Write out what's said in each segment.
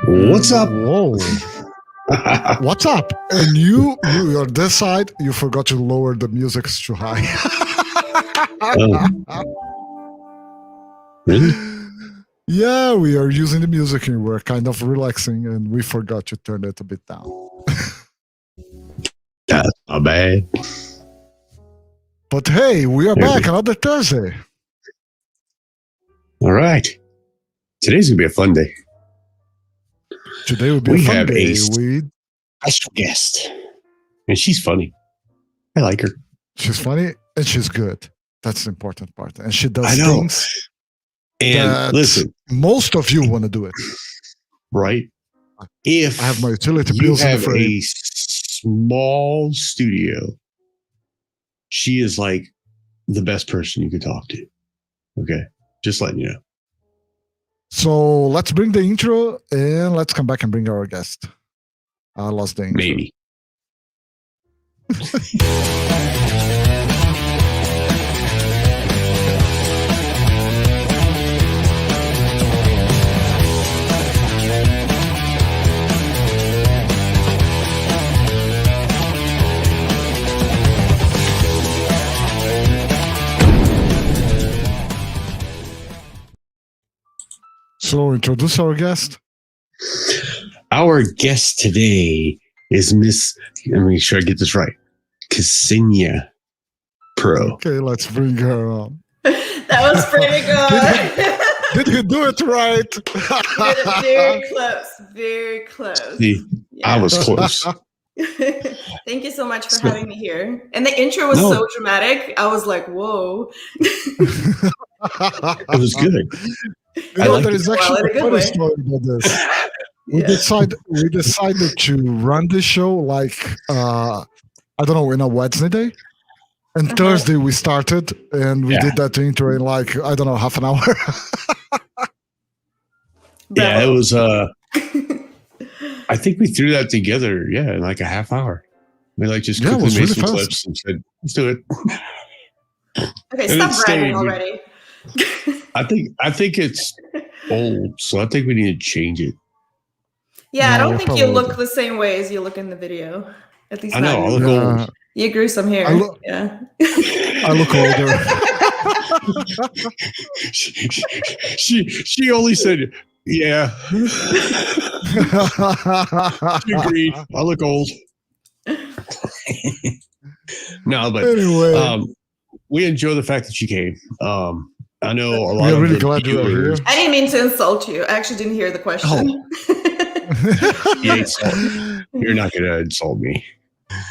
What's up? Whoa. What's up? And you're this side, you forgot to lower the music too high. Really? Yeah, we are using the music and we're kind of relaxing and we forgot to turn it a bit down. That's not bad. But hey, we are back another Thursday. All right. Today's going to be a fun day. Today will be a fun day. We special guest. And she's funny. I like her. She's funny and she's good. That's the important part. And she does things. And listen, most of you want to do it. Right? If I have my utility bills in the frame. A small studio, she is like the best person you could talk to. Okay? Just letting you know. So let's bring the intro and let's come back and bring our guest. I lost the intro. Maybe. So introduce our guest. Our guest today is Miss, let me make sure I get this right, Ksenia Pro. Okay, let's bring her on. That was pretty good. Did you do it right? You did it very close. Very close. See, yeah. I was close. Thank you so much for having me here. And the intro was so dramatic. I was like, whoa. It was good. You know, there is actually a funny story about this. We decided to run the show like I don't know, in a Wednesday, and Thursday we started and we did that intro in like I don't know, half an hour. Yeah, it was. I think we threw that together. Yeah, in like a half hour. We like just quickly made some clips and said, "Let's do it." Okay, stop bragging already. I think it's old, so I think we need to change it. Yeah, I don't think you look the same way as you look in the video. At least I know. I look old. You grew some hair. I look older. She only said, "Yeah." She agreed. I look old. No, but anyway, we enjoy the fact that you came. I know a lot of really glad you are here. I didn't mean to insult you. I actually didn't hear the question. You're not going to insult me.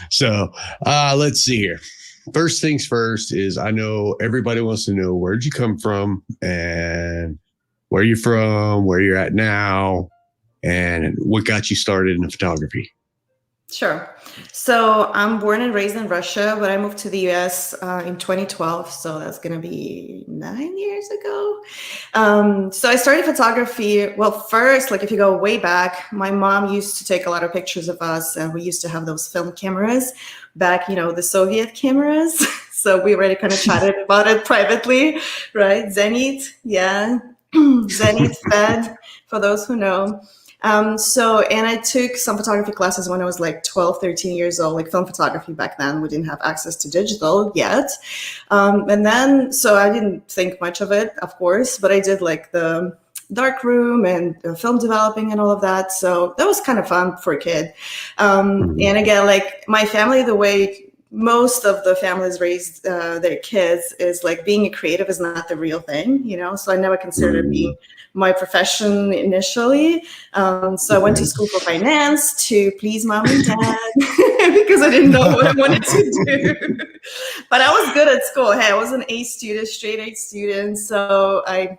So let's see here. First things first is I know everybody wants to know where'd you come from and where you're from, where you're at now, and what got you started in photography. Sure. So I'm born and raised in Russia, but I moved to the US in 2012. So that's going to be 9 years ago. So I started photography. Well, first, like if you go way back, my mom used to take a lot of pictures of us and we used to have those film cameras back, the Soviet cameras. So we already kind of chatted about it privately, right? Zenit. Yeah. Zenit Fed, for those who know. And I took some photography classes when I was like 12, 13 years old, like film photography back then. We didn't have access to digital yet. So I didn't think much of it, of course, but I did like the dark room and film developing and all of that. So that was kind of fun for a kid. And again, like my family, the way most of the families raised their kids is like being a creative is not the real thing, so I never considered it being my profession initially. So I went to school for finance to please mom and dad because I didn't know what I wanted to do. But I was good at school. Hey, I was an A student, straight A student. So I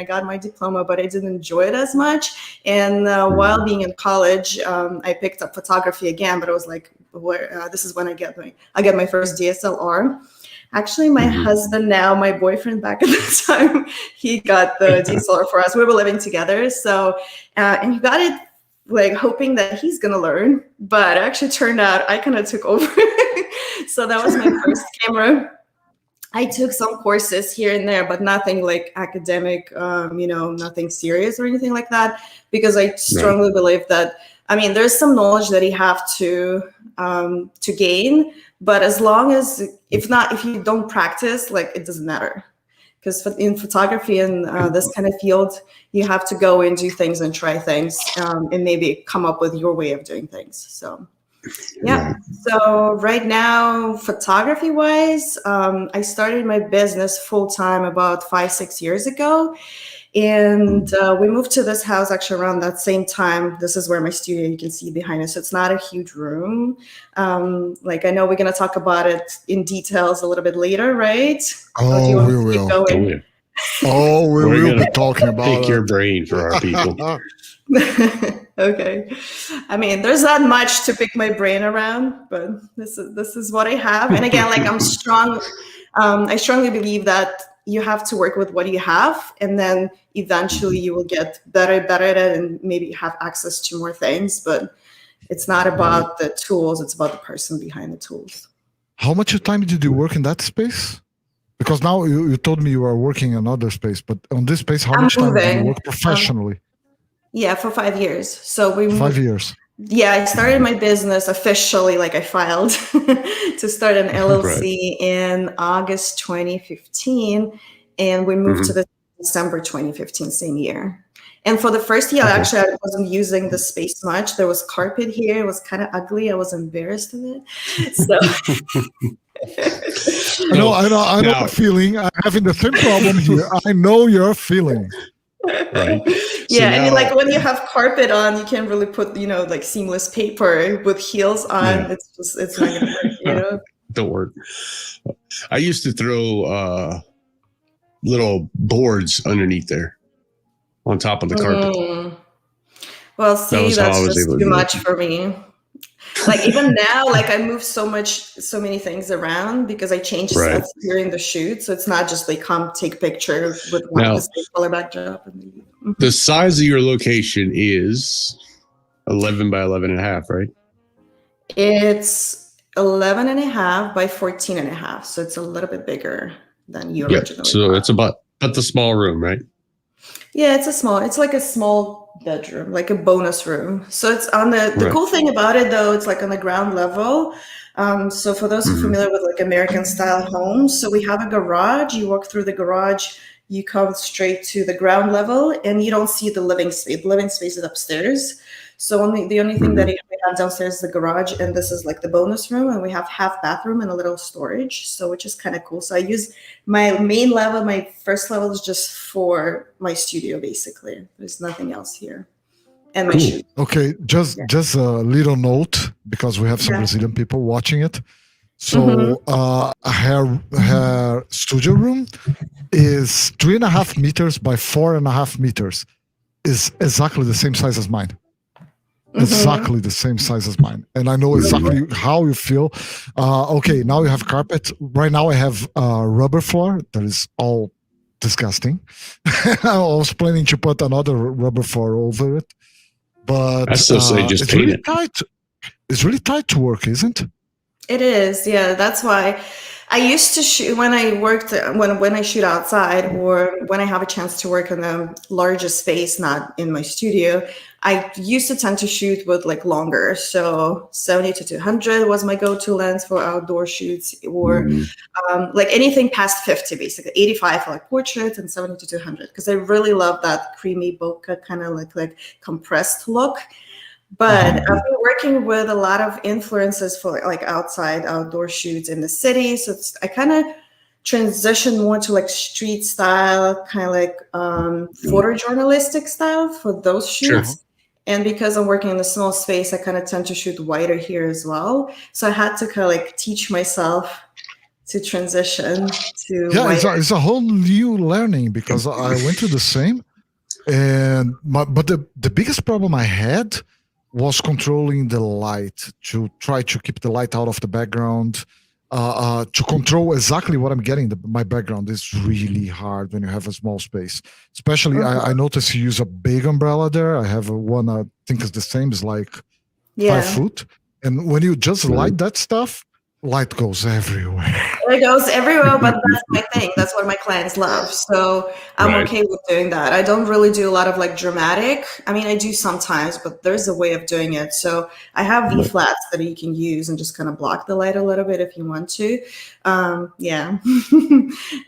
got my diploma, but I didn't enjoy it as much. And while being in college, I picked up photography again, but I was like, this is when I get my first DSLR. Actually, my husband now, my boyfriend back at the time, he got the DSLR for us. We were living together. So, and he got it like hoping that he's going to learn, but it actually turned out I kind of took over. So that was my first camera. I took some courses here and there, but nothing like academic, nothing serious or anything like that, because I strongly believe that, I mean, there's some knowledge that you have to gain, but as long as, if you don't practice, like, it doesn't matter. Because in photography and this kind of field, you have to go and do things and try things and maybe come up with your way of doing things. So, yeah. So right now, photography wise, I started my business full time about 5-6 years ago. And we moved to this house actually around that same time. This is where my studio, you can see behind us. So it's not a huge room. Like, I know we're going to talk about it in details a little bit later, right? Oh, we will. We will be talking about pick your brain for our people. Okay. I mean, there's not much to pick my brain around, but this is what I have. And again, like, I'm strong. I strongly believe that you have to work with what you have, and then eventually you will get better at it and maybe have access to more things. But it's not about the tools, it's about the person behind the tools. How much time did you work in that space? Because now you told me you are working in another space, but on this space, how much time did you work professionally? Yeah, for 5 years. So 5 years. Yeah, I started my business officially, like I filed to start an LLC in August 2015, and we moved to December 2015, same year. And for the first year, actually, I wasn't using the space much. There was carpet here. It was kind of ugly. I was embarrassed of it. So. I know the feeling. I'm having the same problem here. I know your feeling. Right. Yeah, and like when you have carpet on, you can't really put, like seamless paper with heels on. Yeah. It's not gonna work, Don't work. I used to throw little boards underneath there on top of the carpet. Well, see, that's just too much for me. Like, even now, like, I move so many things around because I change sets during the shoot. So it's not just like come take picture with one color backdrop. The size of your location is 11 by 11 and a half, right? It's 11 and a half by 14 and a half. So it's a little bit bigger than you originally So it's about the small room, right? Yeah, it's like a small bedroom, like a bonus room. So it's on the cool thing about it, though, it's like on the ground level. So for those who are familiar with like American style homes, so we have a garage. You walk through the garage, you come straight to the ground level, and you don't see the living space. The living space is upstairs. So the only thing that we have downstairs is the garage, and this is like the bonus room, and we have half bathroom and a little storage, so which is kind of cool. So I use my main level, my first level is just for my studio, basically. There's nothing else here. And my shoot. Okay, just a little note, because we have some Brazilian people watching it. So her studio room is 3.5 meters by 4.5 meters. Is exactly the same size as mine. Exactly the same size as mine, and I know exactly how you feel. Okay, now you have carpet. Right now I have rubber floor that is all disgusting. I was planning to put another rubber floor over it, but I still say just it's paint really it. tight. It's really tight to work, isn't it? It is, yeah. That's why I used to shoot when I worked when I shoot outside, or when I have a chance to work in a larger space, not in my studio. I used to tend to shoot with like longer, so 70 to 200 was my go-to lens for outdoor shoots, or like anything past 50, basically 85 for like portraits, and 70 to 200 because I really love that creamy bokeh kind of like compressed look. But I've been working with a lot of influences for like outdoor shoots in the city. So I kind of transitioned more to like street style, kind of like photojournalistic style for those shoots. Sure. And because I'm working in a small space, I kind of tend to shoot wider here as well. So I had to kind of like teach myself to transition to it's a whole new learning, because I went through the same. But the biggest problem I had was controlling the light, to try to keep the light out of the background, to control exactly what I'm getting. My background is really hard when you have a small space. Especially, I noticed you use a big umbrella there. I have one I think is the same, is like 5 foot. And when you just light that stuff, light goes everywhere. It goes everywhere, but that's my thing. That's what my clients love. So I'm okay with doing that. I don't really do a lot of like dramatic. I mean, I do sometimes, but there's a way of doing it. So I have V flats that you can use and just kind of block the light a little bit if you want to. Yeah.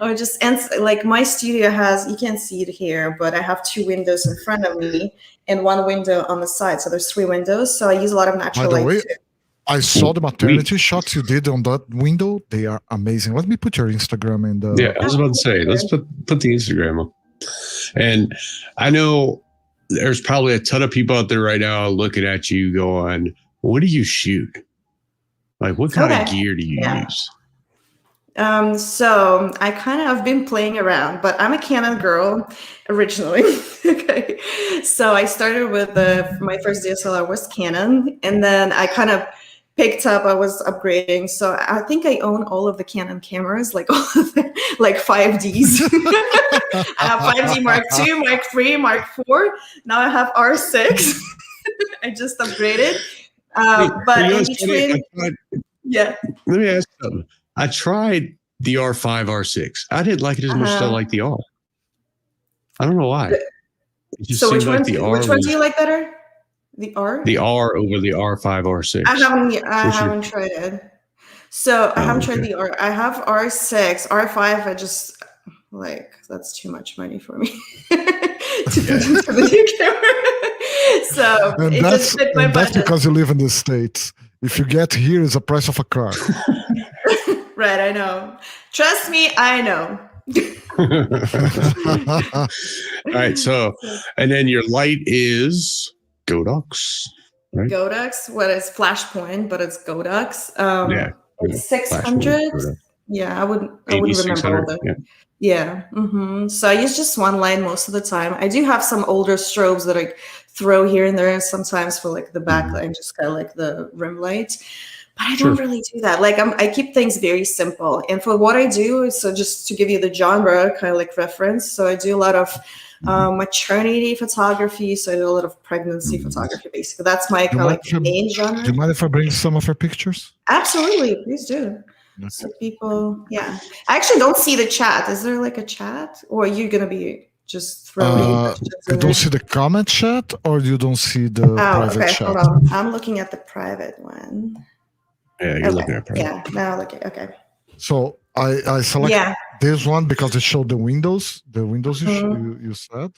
Or just, and like my studio has, you can't see it here, but I have 2 windows in front of me and 1 window on the side. So there's 3 windows. So I use a lot of natural light too. I saw the maternity shots you did on that window. They are amazing. Let me put your Instagram in the... Yeah, I was about to say, let's put the Instagram up. And I know there's probably a ton of people out there right now looking at you going, what do you shoot? Like, what kind of gear do you use? So I kind of have been playing around, but I'm a Canon girl originally. Okay. So I started with my first DSLR was Canon, and then I kind of picked up, I was upgrading. So I think I own all of the Canon cameras, like all of them, like 5Ds. I have 5D Mark II, Mark III, Mark IV. Now I have R6. I just upgraded. But in between, let me ask you something. I tried the R5, R6. I didn't like it as much as I like the R. I don't know why. So which one do you like better? The R? The R over the R5, R6. I haven't tried it. So I haven't tried the R. I have R6, R5. I just like, that's too much money for me to put into the new camera. So and it just fit my budget. That's because you live in the States. If you get here, it's the price of a car. Right, I know. Trust me, I know. All right, so, and then your light is Godox, right? Godox, what is Flashpoint, but it's Godox. It's 600. Yeah, I wouldn't remember all the. Yeah. So I use just one light most of the time. I do have some older strobes that I throw here and there sometimes for like the backlight, just kind of like the rim light. But I don't really do that. Like I keep things very simple. And for what I do, so just to give you the genre kind of like reference. So I do a lot of maternity photography. So I do a lot of pregnancy photography, basically. That's my kind of like main genre. Do you mind if I bring some of her pictures? Absolutely. Please do. So people, I actually don't see the chat. Is there like a chat? Or are you going to be just throwing you don't see the comment chat or you don't see the private chat? Hold on. I'm looking at the private one. Yeah, you're looking at private. Yeah, now look at So I select this one because it showed the windows you said.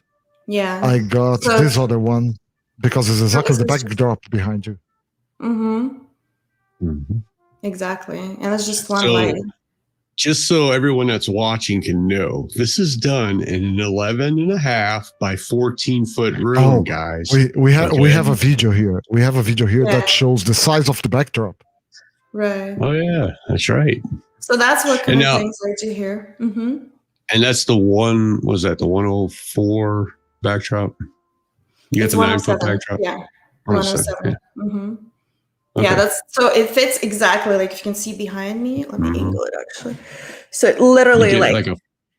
Yeah. I got this other one because it's exactly the backdrop behind you. Exactly. And it's just one light. Just so everyone that's watching can know, this is done in an 11.5 by 14-foot room, guys. We have a video here. We have a video here that shows the size of the backdrop. Right. Oh yeah, that's right. So that's what kind of things I do here. And that's the one. Was that the 104 backdrop? You got the 9-foot backdrop. Yeah, 107. Yeah, that's so it fits exactly. Like if you can see behind me, let me angle it actually. So it literally like a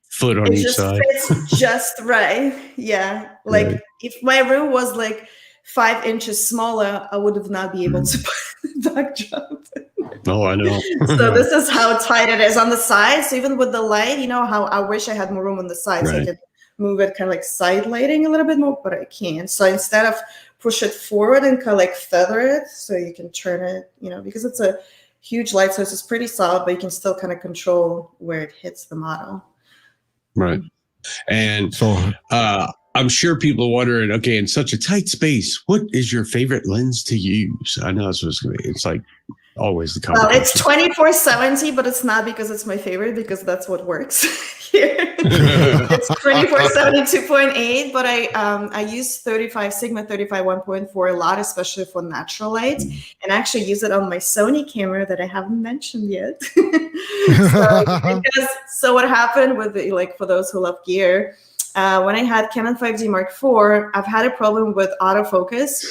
foot on each side. It just fits just right. Yeah, like if my room was like 5 inches smaller, I would have not be able to put the backdrop. Oh, I know. So this is how tight it is on the side. So even with the light, you know how I wish I had more room on the side so I could move it kind of like side lighting a little bit more, but I can't. So instead of push it forward and kind of like feather it so you can turn it, you know, because it's a huge light source, it's pretty solid, but you can still kind of control where it hits the model. Right. And so I'm sure people are wondering, okay, in such a tight space, what is your favorite lens to use? I know that's what it's going to be. It's like always the competition. Well, it's 24-70, but it's not because it's my favorite, because that's what works here. It's 24-70 2.8, but I use Sigma 35 1.4 a lot, especially for natural light, and I actually use it on my Sony camera that I haven't mentioned yet. So what happened with the, like for those who love gear, when I had Canon 5D Mark IV, I've had a problem with autofocus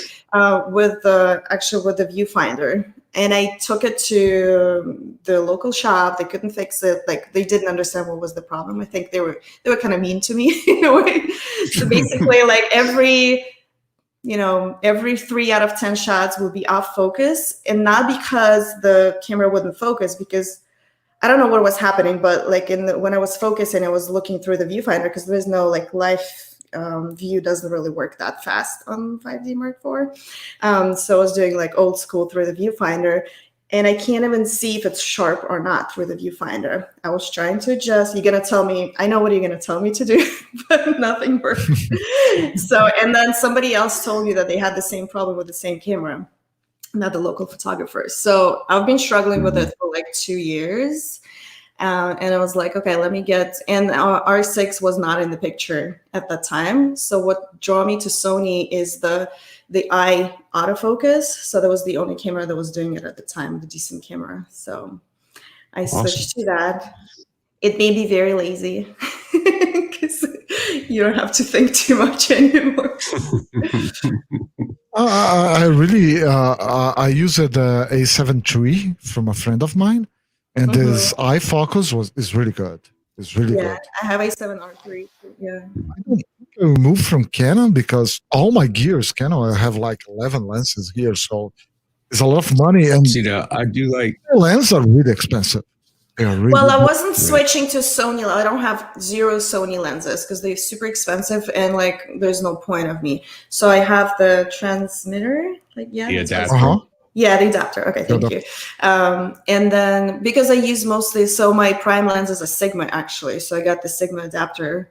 with the viewfinder. And I took it to the local shop. They couldn't fix it. Like they didn't understand what was the problem. I think they were kind of mean to me in a way. So basically, like every every 3 out of 10 shots will be off focus, and not because the camera wouldn't focus, because I don't know what was happening, but like when I was focusing, I was looking through the viewfinder because there's no like live view doesn't really work that fast on 5D Mark IV. So I was doing like old school through the viewfinder, and I can't even see if it's sharp or not through the viewfinder. I was trying to adjust. You're going to tell me, I know what you're going to tell me to do, but nothing worked. So, and then somebody else told me that they had the same problem with the same camera, not the local photographers. So I've been struggling with it for like 2 years. And I was like, okay, let me get, and R6 was not in the picture at that time. So what drew me to Sony is the eye autofocus. So that was the only camera that was doing it at the time, the decent camera. So I switched to that. It made me very lazy because you don't have to think too much anymore. I really, I used the A7 III from a friend of mine, and this eye focus is really good. It's really good. I have A7R3. Yeah. I moved from Canon because all my gears, Canon, I have like 11 lenses here, so it's a lot of money. And I do like lenses are really expensive. Really well, I wasn't switching to Sony. I don't have 0 Sony lenses because they're super expensive and like there's no point of me. So I have the transmitter, like the adapter. Yeah, the adapter. Okay, thank you. And then because I use mostly, so my prime lens is a Sigma actually. So I got the Sigma adapter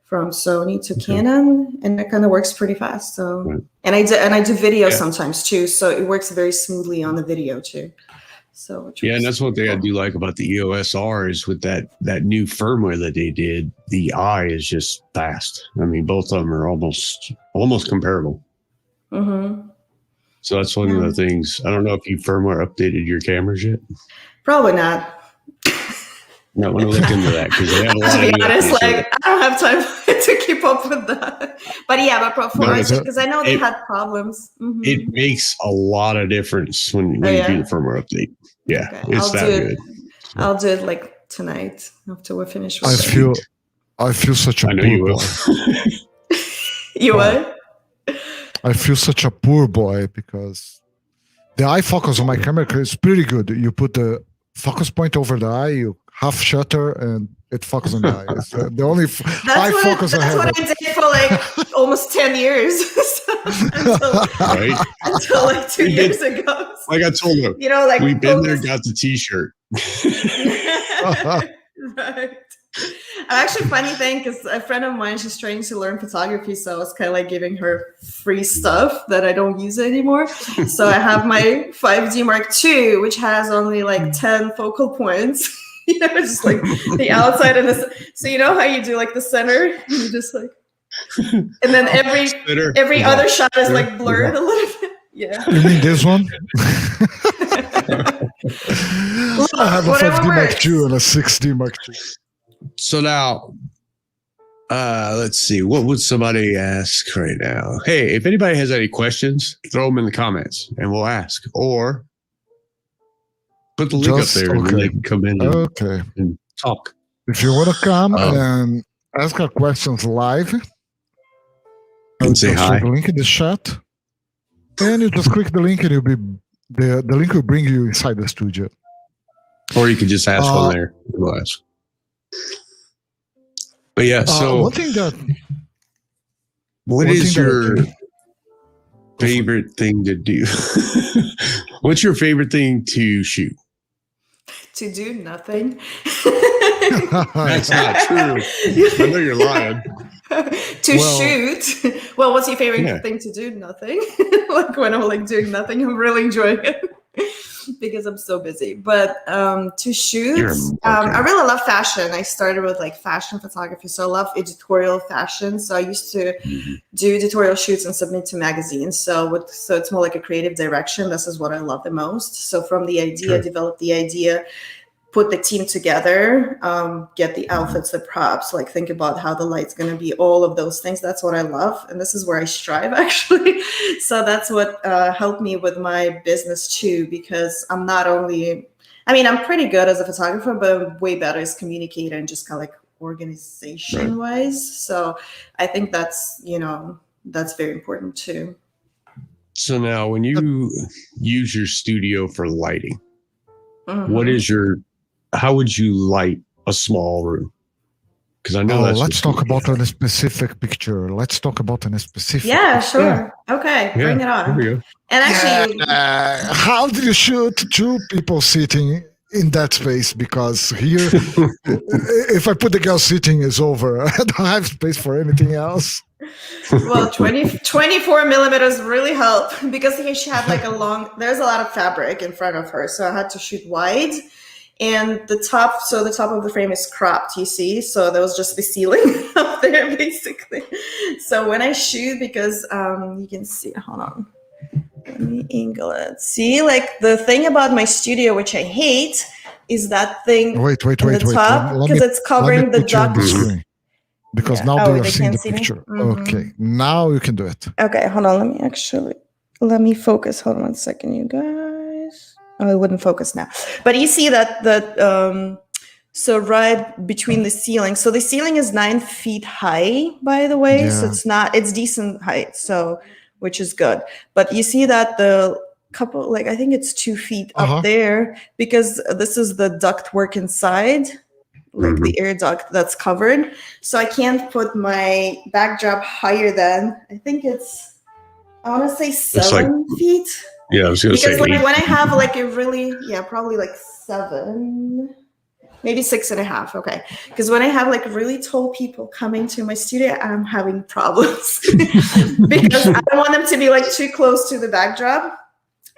from Sony to Canon, and it kind of works pretty fast. So and I do video sometimes too, so it works very smoothly on the video too. So and that's one thing I do like about the EOS R is with that new firmware that they did, the eye is just fast. I mean, both of them are almost comparable. So that's one of the things. I don't know if you firmware updated your cameras yet. Probably not. I want to look into that because they have a lot to be of honest, like I don't have time to keep up with that. But yeah, but because I know they had problems. It makes a lot of difference when you do the firmware update. Yeah, it's good. I'll do it like tonight after we're finished with I feel such a I know poor you will. boy. You what? I feel such a poor boy because the eye focus on my camera is pretty good. You put the focus point over the eye, you half shutter, and it focuses on the eye. It's the only eye focus I have. That's what I did for like almost 10 years. Until like 2 years ago. Like I told you, like we've been there, got the t-shirt. Right. Actually, funny thing, because a friend of mine, she's trying to learn photography, so I was kind of like giving her free stuff that I don't use anymore. So I have my 5D Mark II, which has only like 10 focal points. Just like the outside and the. So you know how you do like the center, you just like, and then every other shot is like blurred a little bit. Yeah. You mean this one? I have a 5D Mark II and a 6D Mark II. So now, let's see. What would somebody ask right now? Hey, if anybody has any questions, throw them in the comments and we'll ask. Or put the link up there and they can come in and talk. If you want to come and ask our questions live, and say hi. The link in the chat. And you just click the link and you'll be the link will bring you inside the studio. Or you can just ask one there. We'll ask. But yeah, so what is your favorite thing to do? What's your favorite thing to shoot? To do nothing. That's not true. I know you're lying. Shoot. Well, what's your favorite thing to do? Nothing. Like when I'm like doing nothing, I'm really enjoying it because I'm so busy. But to shoot, I really love fashion. I started with like fashion photography, so I love editorial fashion. So I used to do editorial shoots and submit to magazines. So it's more like a creative direction. This is what I love the most. So from the idea, develop the idea, put the team together, get the outfits, the props, like think about how the light's going to be, all of those things. That's what I love. And this is where I strive actually. So that's what helped me with my business too, because I'm not only, I'm pretty good as a photographer, but I'm way better as communicator and just kind of like organization wise. So I think that's, that's very important too. So now when you use your studio for lighting, Mm-hmm. how would you light a small room? Because I know let's talk about a specific picture. Let's talk about a specific Yeah, picture. sure. Okay, bring it on. Here we go. And actually, how do you shoot two people sitting in that space? Because here, if I put the girl sitting, is over. I don't have space for anything else. Well, 24 millimeters really help because she had like there's a lot of fabric in front of her. So I had to shoot wide. And the top of the frame is cropped, you see? So there was just the ceiling up there, basically. So when I shoot, because you can see, hold on. Let me angle it. See, like the thing about my studio, which I hate, is that thing wait. the top, because it's covering the duct. Because now they are seeing the picture. Okay, now you can do it. Okay, hold on. Let me focus. Hold on 1 second, you guys. Oh, it wouldn't focus now. But you see that so right between the ceiling. So the ceiling is 9 feet high, by the way. Yeah. So it's decent height. So, which is good. But you see that the couple, I think it's 2 feet up there, because this is the duct work inside, the air duct that's covered. So I can't put my backdrop higher than, I think I want to say 7 feet. Yeah, I was going to say because when I have probably 7, maybe 6.5. Okay, because when I have really tall people coming to my studio, I'm having problems because I don't want them to be too close to the backdrop.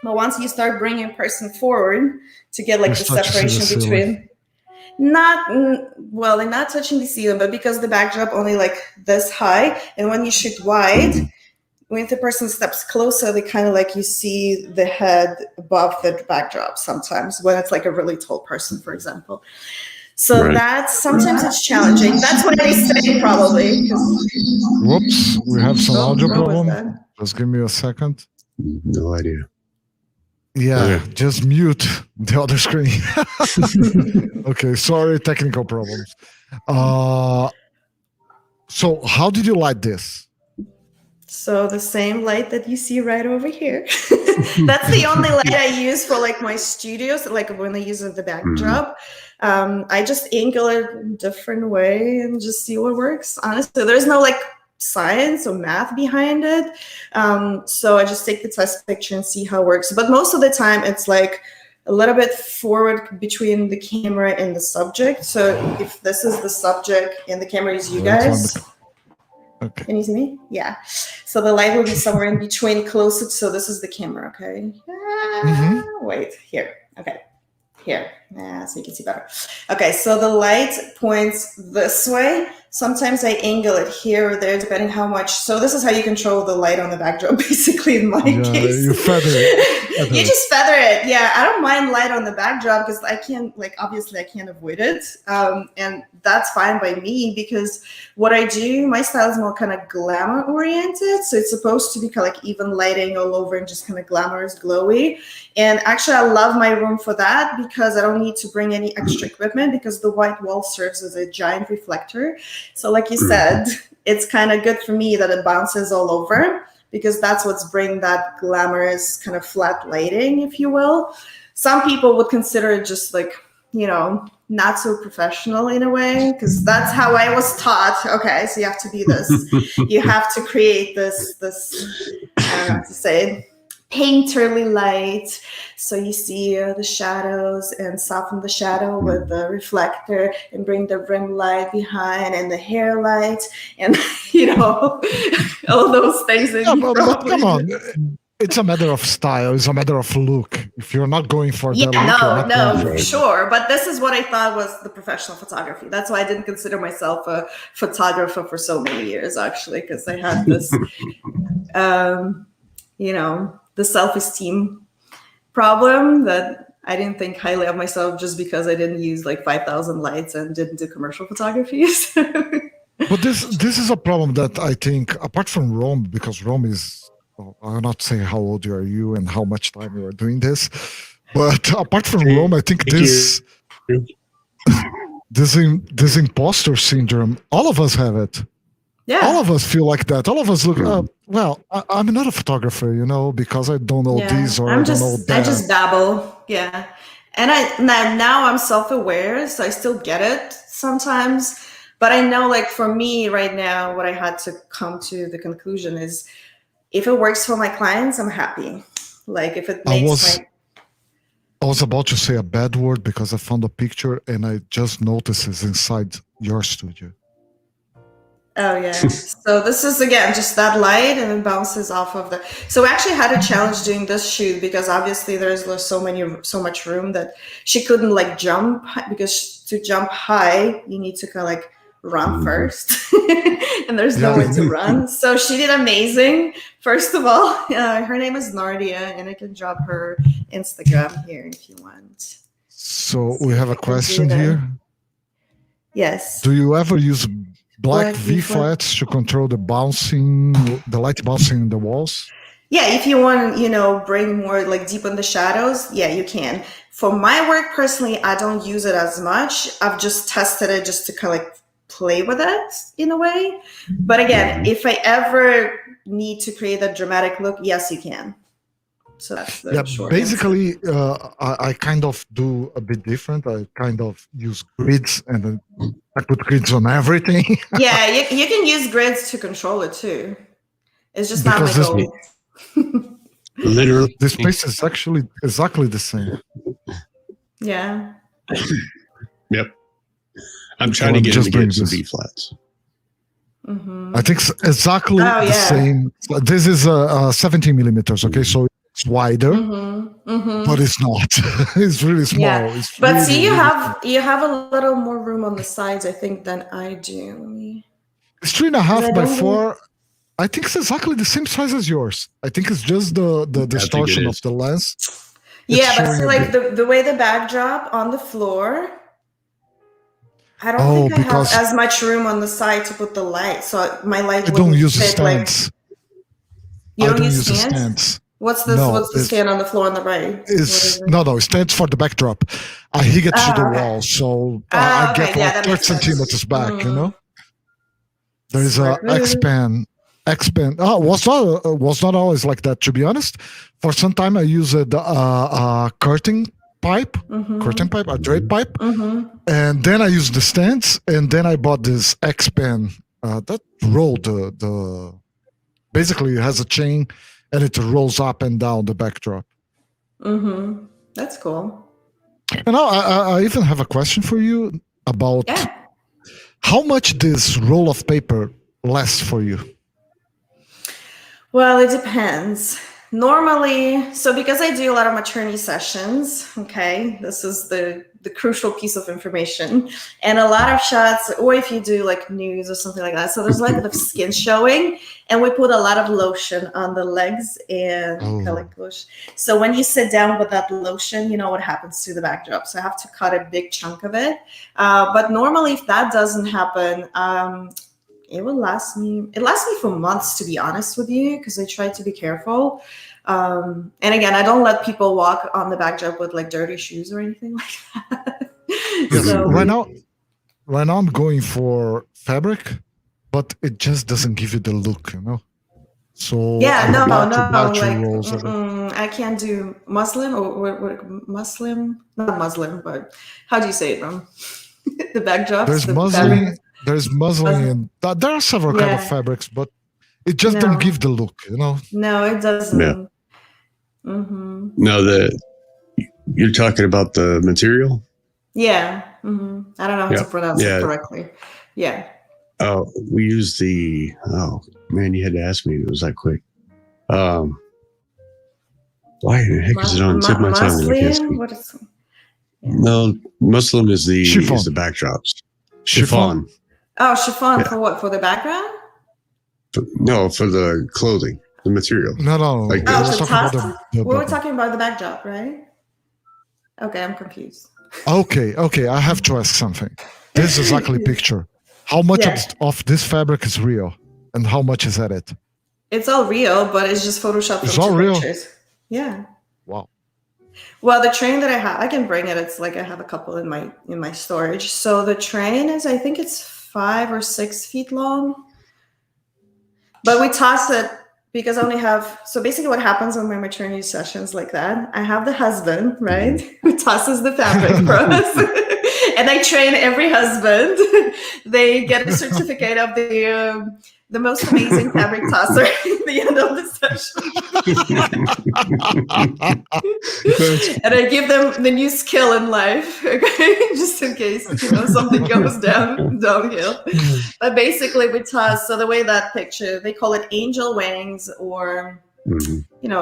But once you start bringing a person forward to get the separation between, they're not touching the ceiling, but because the backdrop only this high, and when you shoot wide. When the person steps closer, they kind of you see the head above the backdrop sometimes when it's a really tall person, for example. So sometimes it's challenging. That's what they say probably. Whoops, we have some audio problem. Just give me a second. No idea. Yeah, just mute the other screen. Okay, sorry, technical problems. So how did you light this? So the same light that you see right over here. That's the only light I use for my studios, when I use the backdrop. I just angle it a different way and just see what works. Honestly, there's no science or math behind it. So I just take the test picture and see how it works. But most of the time it's a little bit forward between the camera and the subject. So if this is the subject and the camera is you guys. Okay. Can you see me? Yeah. So the light will be somewhere in between, closer. So this is the camera, okay? Wait, here. Okay. Here. So you can see better. Okay, so the light points this way. Sometimes I angle it here or there, depending how much. So this is how you control the light on the backdrop, basically, in my case. You feather it. You just feather it. Yeah, I don't mind light on the backdrop because I can't, obviously I can't avoid it. And that's fine by me because what I do, my style is more kind of glamour oriented. So it's supposed to be kind of even lighting all over and just kind of glamorous, glowy. And actually, I love my room for that because I don't need to bring any extra equipment because the white wall serves as a giant reflector. So like you said, it's kind of good for me that it bounces all over because that's what's bringing that glamorous kind of flat lighting, if you will. Some people would consider it just not so professional in a way because that's how I was taught. Okay, so you have to be this. You have to create this I don't know how to say, painterly light. So you see the shadows and soften the shadow with the reflector and bring the rim light behind and the hair light and, all those things. That but come on. It's a matter of style. It's a matter of look. If you're not going for the look, no, for sure. But this is what I thought was the professional photography. That's why I didn't consider myself a photographer for so many years, actually, because I had this, the self-esteem problem that I didn't think highly of myself just because I didn't use 5,000 lights and didn't do commercial photography. But this is a problem that I think, apart from Rome, because Rome is, I'll not say how old are you and how much time you are doing this, but apart from Rome, I think this imposter syndrome, all of us have it. Yeah. All of us feel like that. All of us look. Well, I'm not a photographer, because I don't know this or I don't know that. I just dabble. Yeah, and now I'm self-aware, so I still get it sometimes. But I know, like for me right now, what I had to come to the conclusion is, if it works for my clients, I'm happy. Like if it makes I was about to say a bad word because I found a picture and I just noticed it's inside your studio. Oh yeah. So this is again just that light, and it bounces off of the. So we actually had a challenge doing this shoot because obviously there's so much room that she couldn't like jump, because to jump high you need to kind of like run first, and there's nowhere to run. So she did amazing. First of all, her name is Nardia, and I can drop her Instagram here if you want. So we have a question here. Yes. Do you ever use black V flats to control the light bouncing in the walls? Yeah, if you want, bring more like deep in the shadows, yeah, you can. For my work personally, I don't use it as much. I've just tested it just to kind of like play with it in a way. But again, if I ever need to create a dramatic look, yes, you can. So that's the short basically, I kind of do a bit different. I kind of use grids, and I put grids on everything. Yeah, you can use grids to control it too. It's just not my goal. Literally, this space is actually exactly the same. Yeah. Yep. I'm trying to get him to get some B flats. Mm-hmm. I think it's exactly the same. This is 17 millimeters. Okay, so it's wider, but it's not. It's really small. Yeah. But see, you have a little more room on the sides, I think, than I do. It's 3.5 by 4. I think it's exactly the same size as yours. I think it's just the distortion of the lens. Yeah, but see, like the way the backdrop on the floor, I don't think I have as much room on the side to put the light. So my light. I don't use stands. You don't use stands? What's the stand on the floor on the right? No, it stands for the backdrop. I hang it to the wall, so I get like 30 centimeters back. There is a expand. Was not always like that, to be honest. For some time I used a curtain pipe, a drape pipe, and then I used the stands, and then I bought this expand that rolled basically it has a chain and it rolls up and down the backdrop. That's cool. And I even have a question for you about how much this roll of paper lasts for you. Well, it depends. Normally, so because I do a lot of maternity sessions, okay, this is the crucial piece of information, and a lot of shots, or if you do like news or something like that, so there's like the skin showing, and we put a lot of lotion on the legs and kind of like lotion. So when you sit down with that lotion, you know what happens to the backdrop. So I have to cut a big chunk of it. But normally, if that doesn't happen, it lasts me for months, to be honest with you, because I try to be careful. And again, I don't let people walk on the backdrop with like dirty shoes or anything like that. So, right now I'm going for fabric, but it just doesn't give you the look, So yeah, no, like I can't do muslin or muslin, not muslin, but how do you say it, Rom? The backdrops. There's muslin. There's muslin, and there are several kind of fabrics, but it just don't give the look, No, it doesn't. Yeah. No, you're talking about the material? Yeah. I don't know how to pronounce it correctly. Yeah. Oh, we use oh man, you had to ask me. It was that quick. Why the heck is it on the tip of my tongue? I can't speak. What is? No, muslin is the backdrops. Chiffon. Oh, chiffon for what? For the background? No, for the clothing, the material. No. Like we were talking about the backdrop, right? Okay, I'm confused. Okay, I have to ask something. This is exactly picture. How much of this fabric is real, and how much is edit? It's all real, but it's just Photoshop. It's all real. Pictures. Yeah. Wow. Well, the train that I have, I can bring it. It's like I have a couple in my storage. So the train is, I think it's 5 or 6 feet long. But we toss it because I only have, so basically what happens on my maternity sessions like that, I have the husband, right, who tosses the fabric for us. And I train every husband. They get a certificate of the most amazing fabric tosser at the end of the session. And I give them the new skill in life, okay? Just in case, something goes downhill. But basically we toss, so the way that picture, they call it angel wings or,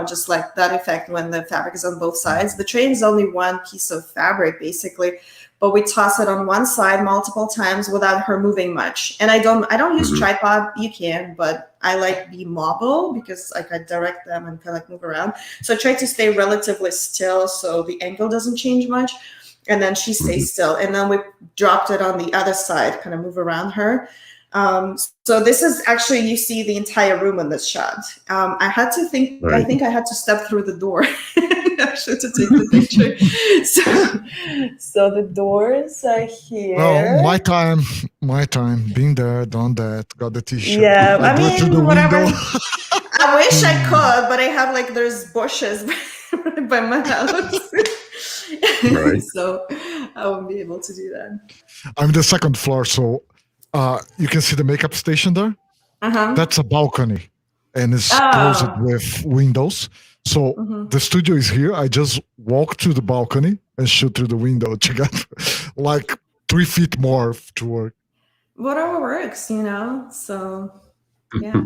just like that effect when the fabric is on both sides. The train is only one piece of fabric, basically. But we toss it on one side multiple times without her moving much. And I don't use tripod. You can, but I like be mobile because I can direct them and kind of like move around. So I try to stay relatively still so the angle doesn't change much. And then she stays still. And then we dropped it on the other side, kind of move around her. So this is actually, you see the entire room in this shot. I had to think, I think I had to step through the door actually to take the picture. So the doors are here. Well, my time, been there, done that, got the t-shirt. Yeah, I mean, whatever. I wish I could, but I have there's bushes by my house. Right. So I won't be able to do that. I'm the second floor, so you can see the makeup station there. That's a balcony, and it's closed with windows. So the studio is here. I just walk to the balcony and shoot through the window to get 3 feet more to work. Whatever works, So yeah.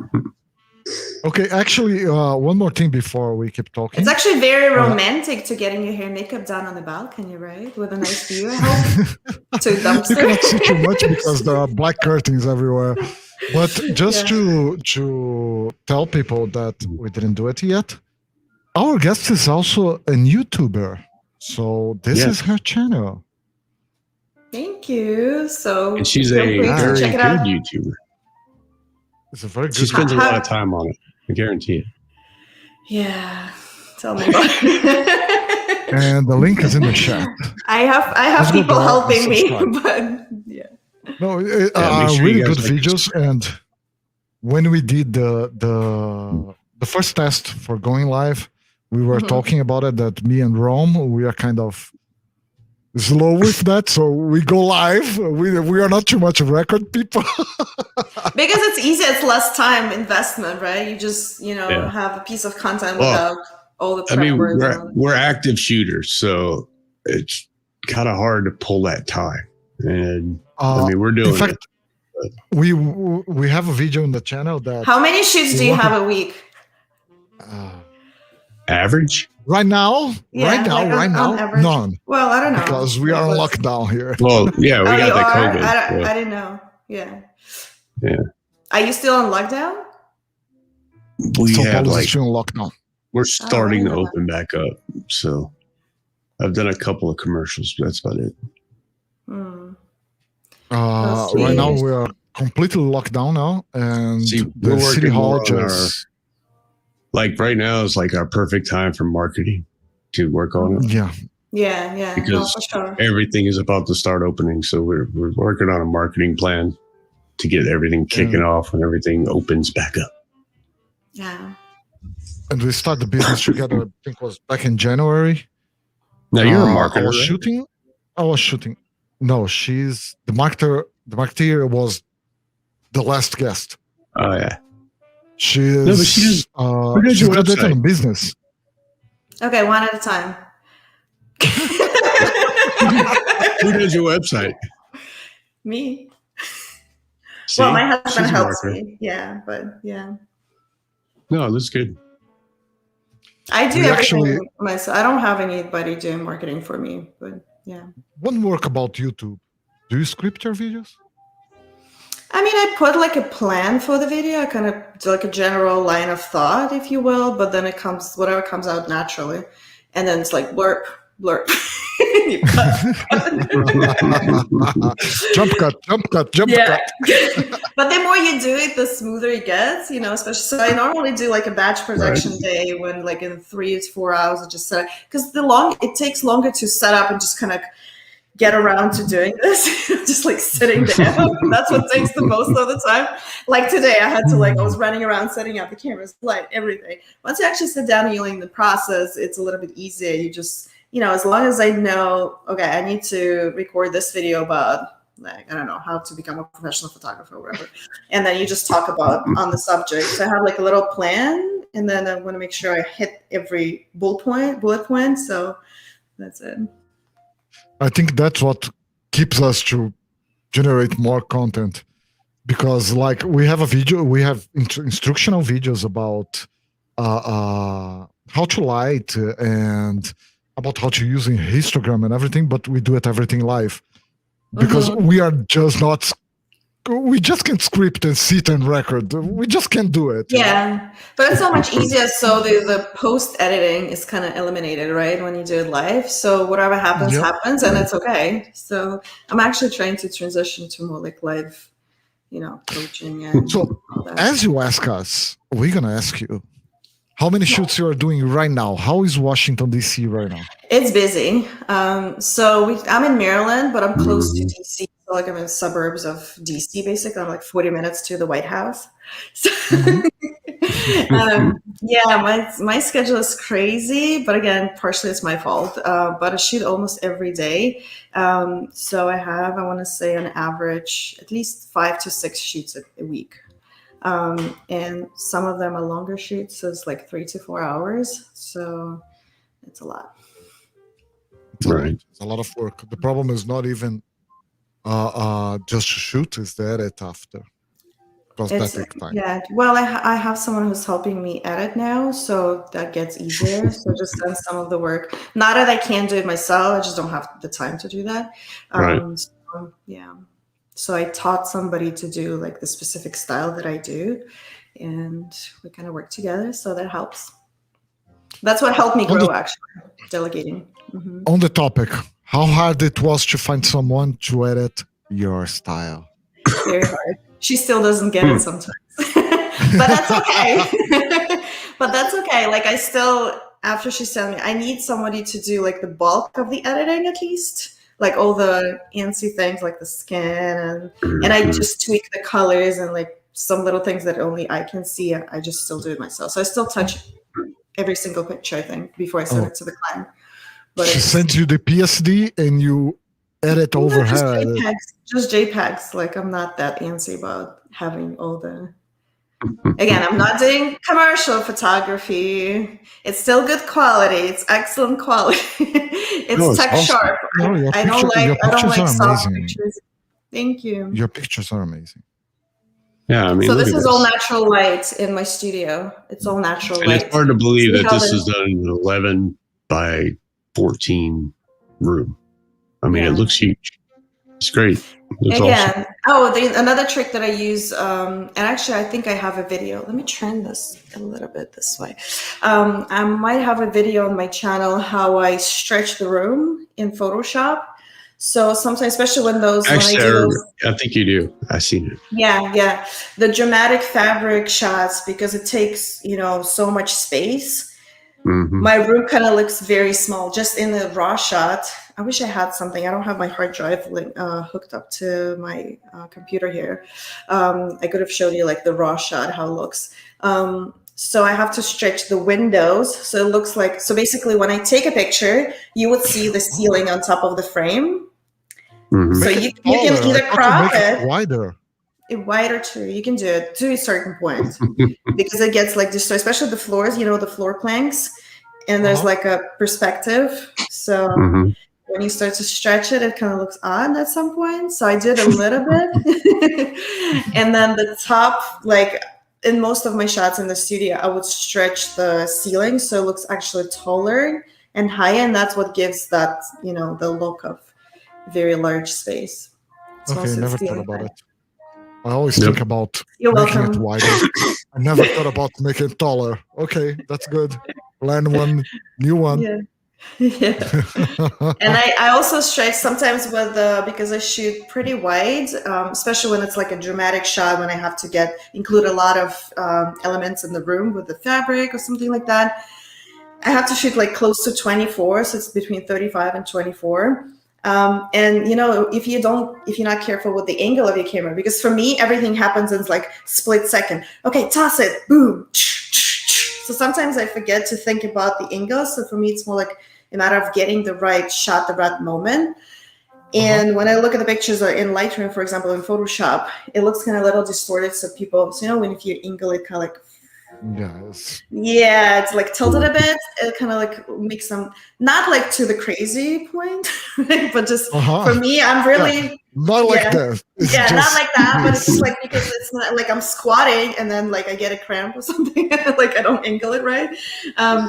Okay, actually, one more thing before we keep talking. It's actually very romantic to getting your hair and makeup done on the balcony, right? With a nice view, I hope. To a dumpster. You cannot see too much because there are black curtains everywhere. But just to tell people that we didn't do it yet, our guest is also a YouTuber. So this is her channel. Thank you. So and she's a very good YouTuber. It's a very good. She spends a lot of time on it. I guarantee it. Yeah, tell me about it. And the link is in the chat. I have people helping me, but yeah. No, really good videos. And when we did the first test for going live, we were talking about it. That me and Rome, we are kind of slow with that, so we go live. We are not too much record people because it's easy. It's less time investment, right? You just have a piece of content without all the prep. I mean, we're active shooters, so it's kind of hard to pull that time. And we're doing. In fact, we have a video in the channel that. How many shoots do you have a week? Average. Right now, none. Well, I don't know. Because we are on lockdown here. Well, yeah, we got that COVID. I didn't know. Yeah. Are you still on lockdown? We have on lockdown. We're starting to open back up. So I've done a couple of commercials, but that's about it. Right now we are completely locked down now, and the city hall just. Right now is our perfect time for marketing to work on it. Yeah. Because for sure. Everything is about to start opening. So we're working on a marketing plan to get everything kicking off when everything opens back up. Yeah. And we started the business together, I think it was back in January. Now you're a marketer. I was shooting. No, she's the marketer. The marketer was the last guest. Oh, yeah. She is. She's graduated in business. Okay, one at a time. Who does your website? Me. See? Well, my husband helps me. Yeah, but yeah. No, that's good. I do everything myself. I don't have anybody doing marketing for me, but yeah. One work about YouTube. Do you script your videos? I mean, I put a plan for the video. I kind of do a general line of thought, if you will, but then whatever comes out naturally. And then it's blurp. Jump cut. But the more you do it, the smoother it gets, especially. So I normally do a batch production day when in 3 to 4 hours I just set up. Because it takes longer to set up and just kind of get around to doing this, just like sitting down. That's what takes the most of the time. Like today, I had to I was running around setting up the cameras, light, everything. Once you actually sit down and you're in the process, it's a little bit easier. You just, as long as I know, okay, I need to record this video about, like, I don't know, how to become a professional photographer or whatever. And then you just talk about on the subject. So I have like a little plan, and then I want to make sure I hit every bullet point. So that's it. I think that's what keeps us to generate more content, because like we have instructional videos about how to light and about how to use histogram and everything, but we do everything live because we are just not. We just can't script and sit and record. We just can't do it. Yeah, but it's so much easier. So the post editing is kind of eliminated, right? When you do it live. So whatever happens, happens, and it's okay. So I'm actually trying to transition to more like live, coaching. And so as you ask us, we're going to ask you, how many shoots you are doing right now? How is Washington, D.C. right now? It's busy. I'm in Maryland, but I'm close to D.C. So like I'm in the suburbs of D.C. basically. I'm like 40 minutes to the White House. So my schedule is crazy, but again, partially it's my fault. But I shoot almost every day. So I want to say on average, at least 5 to 6 shoots a week. And some of them are longer shoots, so it's like 3 to 4 hours. So it's a lot. Right. It's a lot of work. The problem is not even just to shoot, is the edit after. Because that takes time. Yeah. Well, I have someone who's helping me edit now, so that gets easier. So just done some of the work. Not that I can't do it myself, I just don't have the time to do that. Right. So, yeah. So I taught somebody to do like the specific style that I do, and we kind of work together. So that helps. That's what helped me grow, actually, delegating. On the topic, how hard it was to find someone to edit your style? Very hard. She still doesn't get it sometimes, but that's okay. But that's okay. Like after she sent me, I need somebody to do like the bulk of the editing at least. Like all the antsy things like the skin and I just tweak the colors and like some little things that only I can see. I just still do it myself. So I still touch every single picture, I think, before I send it to the client. But she sends you the PSD and you edit over her. Just JPEGs. Like I'm not that antsy about having all the... Again, I'm not doing commercial photography. It's still good quality. It's excellent quality. It's tech sharp. I don't like soft pictures. Thank you. Your pictures are amazing. Yeah, I mean, so this is all natural light in my studio. It's all natural light. It's hard to believe that this is done in an 11 by 14 room. I mean, it looks huge. It's great. It's awesome. Another trick that I use, and actually I think I have a video. Let me turn this a little bit this way. I might have a video on my channel how I stretch the room in Photoshop. So sometimes, especially when I think you do. I've seen it. Yeah. The dramatic fabric shots, because it takes, so much space. My room kind of looks very small just in the raw shot. I wish I had something. I don't have my hard drive hooked up to my computer here. I could have showed you like the raw shot, how it looks. So I have to stretch the windows. So it looks like, so basically when I take a picture, you would see the ceiling on top of the frame. So you can either crop it. Wider too. You can do it to a certain point because it gets like distorted, especially the floors, the floor planks, and there's like a perspective. So when you start to stretch it, it kind of looks odd at some point. So I did a little bit. And then the top, like in most of my shots in the studio, I would stretch the ceiling so it looks actually taller and higher. And that's what gives that, the look of very large space. Okay, never thought about it. I always think about making it wider. I never thought about making it taller. Okay, that's good. Learn one, new one. Yeah. And I also stretch sometimes with because I shoot pretty wide, especially when it's like a dramatic shot when I have to include a lot of elements in the room with the fabric or something like that. I have to shoot like close to 24, so it's between 35 and 24. And if you're not careful with the angle of your camera, because for me, everything happens in like split second. Okay, toss it, boom. So sometimes I forget to think about the angle. So for me, it's more like a matter of getting the right shot, the right moment. And when I look at the pictures in Lightroom, for example, in Photoshop, it looks kind of a little distorted. So if you angle it kind of like, it's like tilted a bit. It kind of like makes them not like to the crazy point, right? But just for me, I'm really not like that. Not like that. But it's just like because it's not like I'm squatting and then like I get a cramp or something. Like I don't angle it right.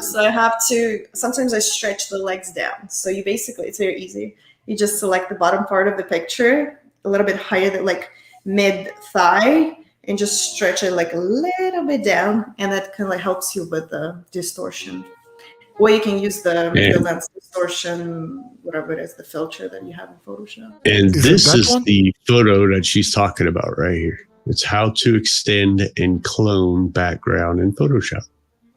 So I have to. Sometimes I stretch the legs down. So it's very easy. You just select the bottom part of the picture a little bit higher than like mid thigh. And just stretch it like a little bit down, and that kind of like helps you with the distortion. Or you can use the lens distortion, whatever it is, the filter that you have in Photoshop. And this is the photo that she's talking about right here. It's how to extend and clone background in Photoshop.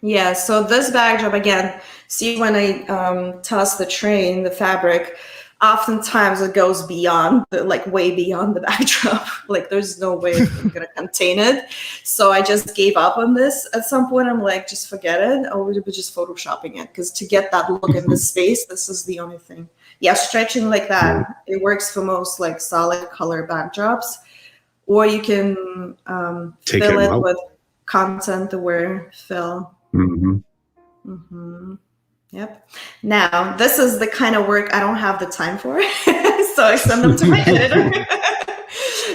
Yeah, so this backdrop, again, see when I toss the train, the fabric, oftentimes it goes beyond, way beyond the backdrop. Like there's no way I'm going to contain it. So I just gave up on this at some point. I'm like, just forget it. Or we'll be just Photoshopping it. Because to get that look in this space, this is the only thing. Yeah, stretching like that, it works for most like solid color backdrops. Or you can fill it with content aware fill. Yep. Now, this is the kind of work I don't have the time for. So I send them to my editor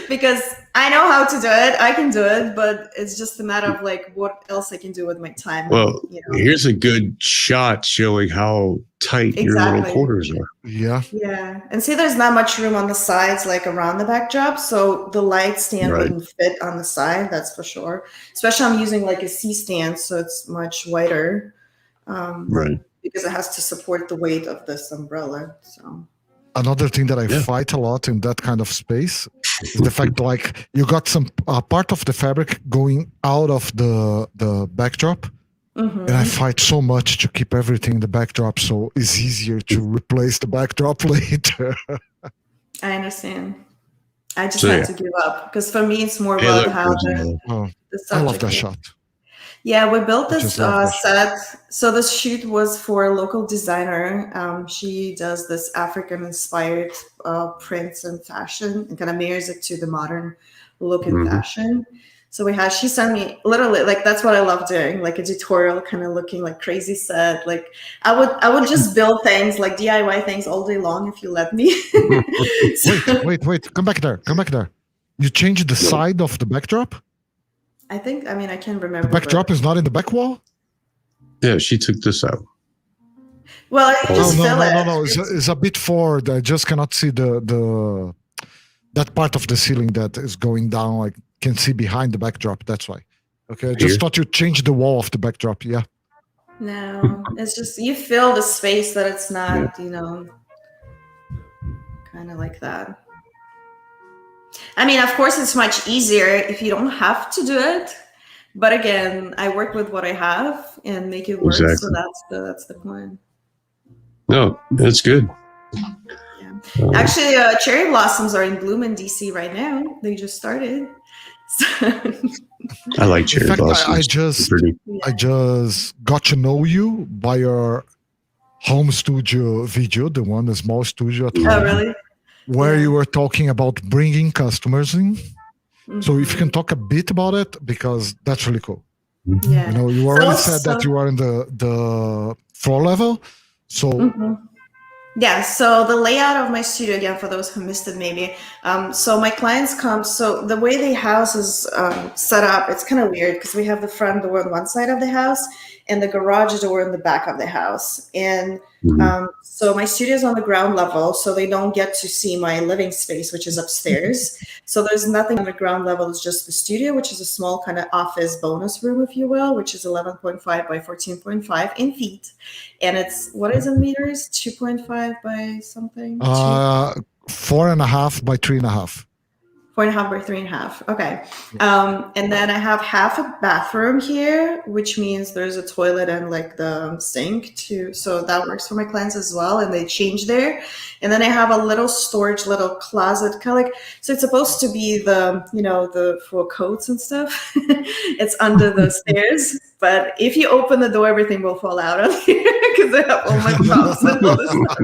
because I know how to do it. I can do it, but it's just a matter of like what else I can do with my time. Well, here's a good shot showing how tight your little quarters are. Yeah. Yeah. And see, there's not much room on the sides, like around the backdrop. So the light stand wouldn't fit on the side. That's for sure. Especially I'm using like a C stand. So it's much wider. Because it has to support the weight of this umbrella. So another thing that I fight a lot in that kind of space is the fact like you got some part of the fabric going out of the backdrop. And I fight so much to keep everything in the backdrop so it's easier to replace the backdrop later. I understand. I just had to give up because for me it's more about how the I love that shot. Yeah, we built this set. So this shoot was for a local designer. She does this African-inspired prints and fashion and kind of mirrors it to the modern look and fashion. So she sent me literally like that's what I love doing, like a tutorial kind of looking like crazy set. Like I would just build things like DIY things all day long if you let me. Wait, come back there. You changed the side of the backdrop? I can't remember. The backdrop is not in the back wall? Yeah, she took this out. Well, I just fill it. No. It's a bit forward. I just cannot see the that part of the ceiling that is going down. I can see behind the backdrop. That's why. Okay, I just thought you changed the wall of the backdrop. Yeah. No, it's just you fill the space that it's not, kind of like that. I mean, of course, it's much easier if you don't have to do it. But again, I work with what I have and make it work. Exactly. So that's the point. No, that's good. Yeah. Actually, cherry blossoms are in bloom in DC right now. They just started. So. I like cherry blossoms. I just got to know you by your home studio video, the one, the small studio at home. Oh, really? Where you were talking about bringing customers in. So if you can talk a bit about it, because that's really cool. Yeah. You already said that you are in the floor level. So yeah, so the layout of my studio, again, for those who missed it maybe. So my clients come, so the way the house is set up, it's kind of weird because we have the front door on one side of the house and the garage door in the back of the house. And so my studio is on the ground level, so they don't get to see my living space, which is upstairs. So there's nothing on the ground level. It's just the studio, which is a small kind of office bonus room, if you will, which is 11.5 by 14.5 in feet. And it's, what is in meters? 2.5 by something? 4.5 by 3.5. 4.5 by 3.5. Okay. And then I have half a bathroom here, which means there's a toilet and like the sink too. So that works for my clients as well. And they change there. And then I have a little storage, little closet, kind of like, so it's supposed to be the for coats and stuff. It's under the stairs. But if you open the door, everything will fall out on here because I have all my props and all this stuff.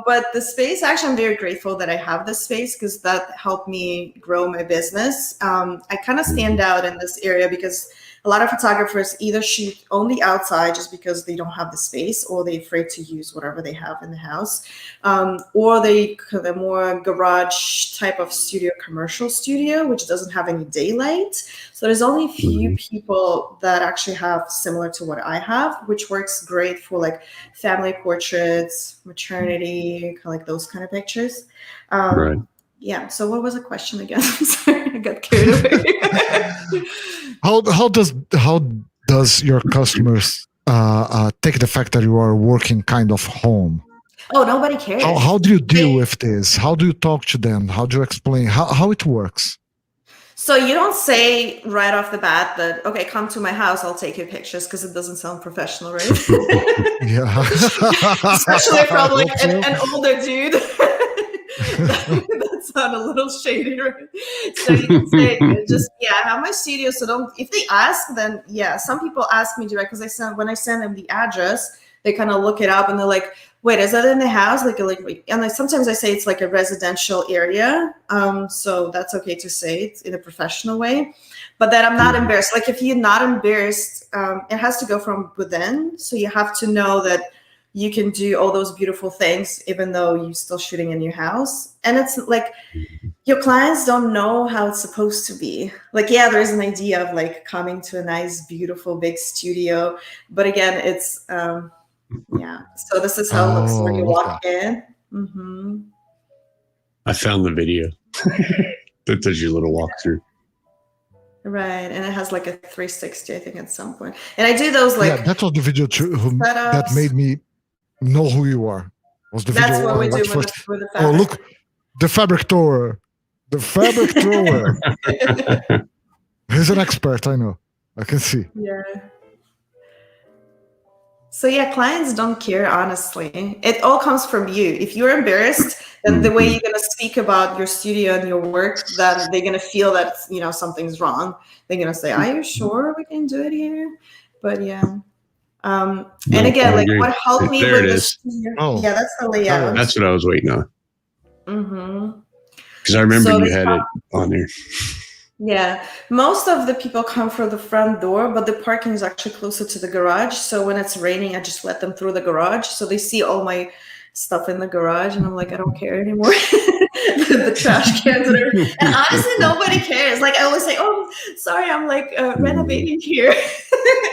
But the space, actually, I'm very grateful that I have this space because that helped me grow my business. I kind of stand out in this area because a lot of photographers either shoot only outside just because they don't have the space, or they're afraid to use whatever they have in the house, or they kind of more garage type of studio, commercial studio, which doesn't have any daylight. So there's only a few people that actually have similar to what I have, which works great for like family portraits, maternity, kind of like those kind of pictures. Right. Yeah. So what was the question again? Sorry, I got carried away. How does your customers take the fact that you are working kind of home? Oh, nobody cares. How do you deal with this? How do you talk to them? How do you explain how it works? So you don't say right off the bat that, okay, come to my house, I'll take your pictures, because it doesn't sound professional, right? Yeah. Especially from like an older dude. That sounds a little shady, right? So you can say, I have my studio. So if they ask, then some people ask me direct, because when I send them the address, they kind of look it up and they're like, wait, is that in the house? And sometimes I say it's like a residential area. So that's okay to say it in a professional way, but that I'm not embarrassed. Like if you're not embarrassed, it has to go from within. So you have to know that you can do all those beautiful things, even though you're still shooting in your house. And it's like, your clients don't know how it's supposed to be. Like, there's an idea of like coming to a nice, beautiful, big studio. But again, it's, so this is how it looks when you walk in. Mm-hmm. I found the video that does your little walkthrough. Right, and it has like a 360, I think, at some point. And I do those like that was the video that made me know who you are. Was the That's video what we do with the fabric. Oh, look, the fabric thrower. The fabric thrower. He's an expert, I know. I can see. Yeah. So clients don't care, honestly. It all comes from you. If you're embarrassed, then the way you're going to speak about your studio and your work, then they're going to feel that, something's wrong. They're going to say, are you sure we can do it here? But and again, like what helped me with this. Oh. Yeah, that's the layout. That's what I was waiting on. Mm-hmm. Because I remember you had it on there. Yeah, most of the people come from the front door, but the parking is actually closer to the garage. So when it's raining, I just let them through the garage. So they see all my stuff in the garage, and I'm like, I don't care anymore. The trash cans and everything. And honestly, nobody cares. Like I always say, oh, sorry, I'm like renovating here.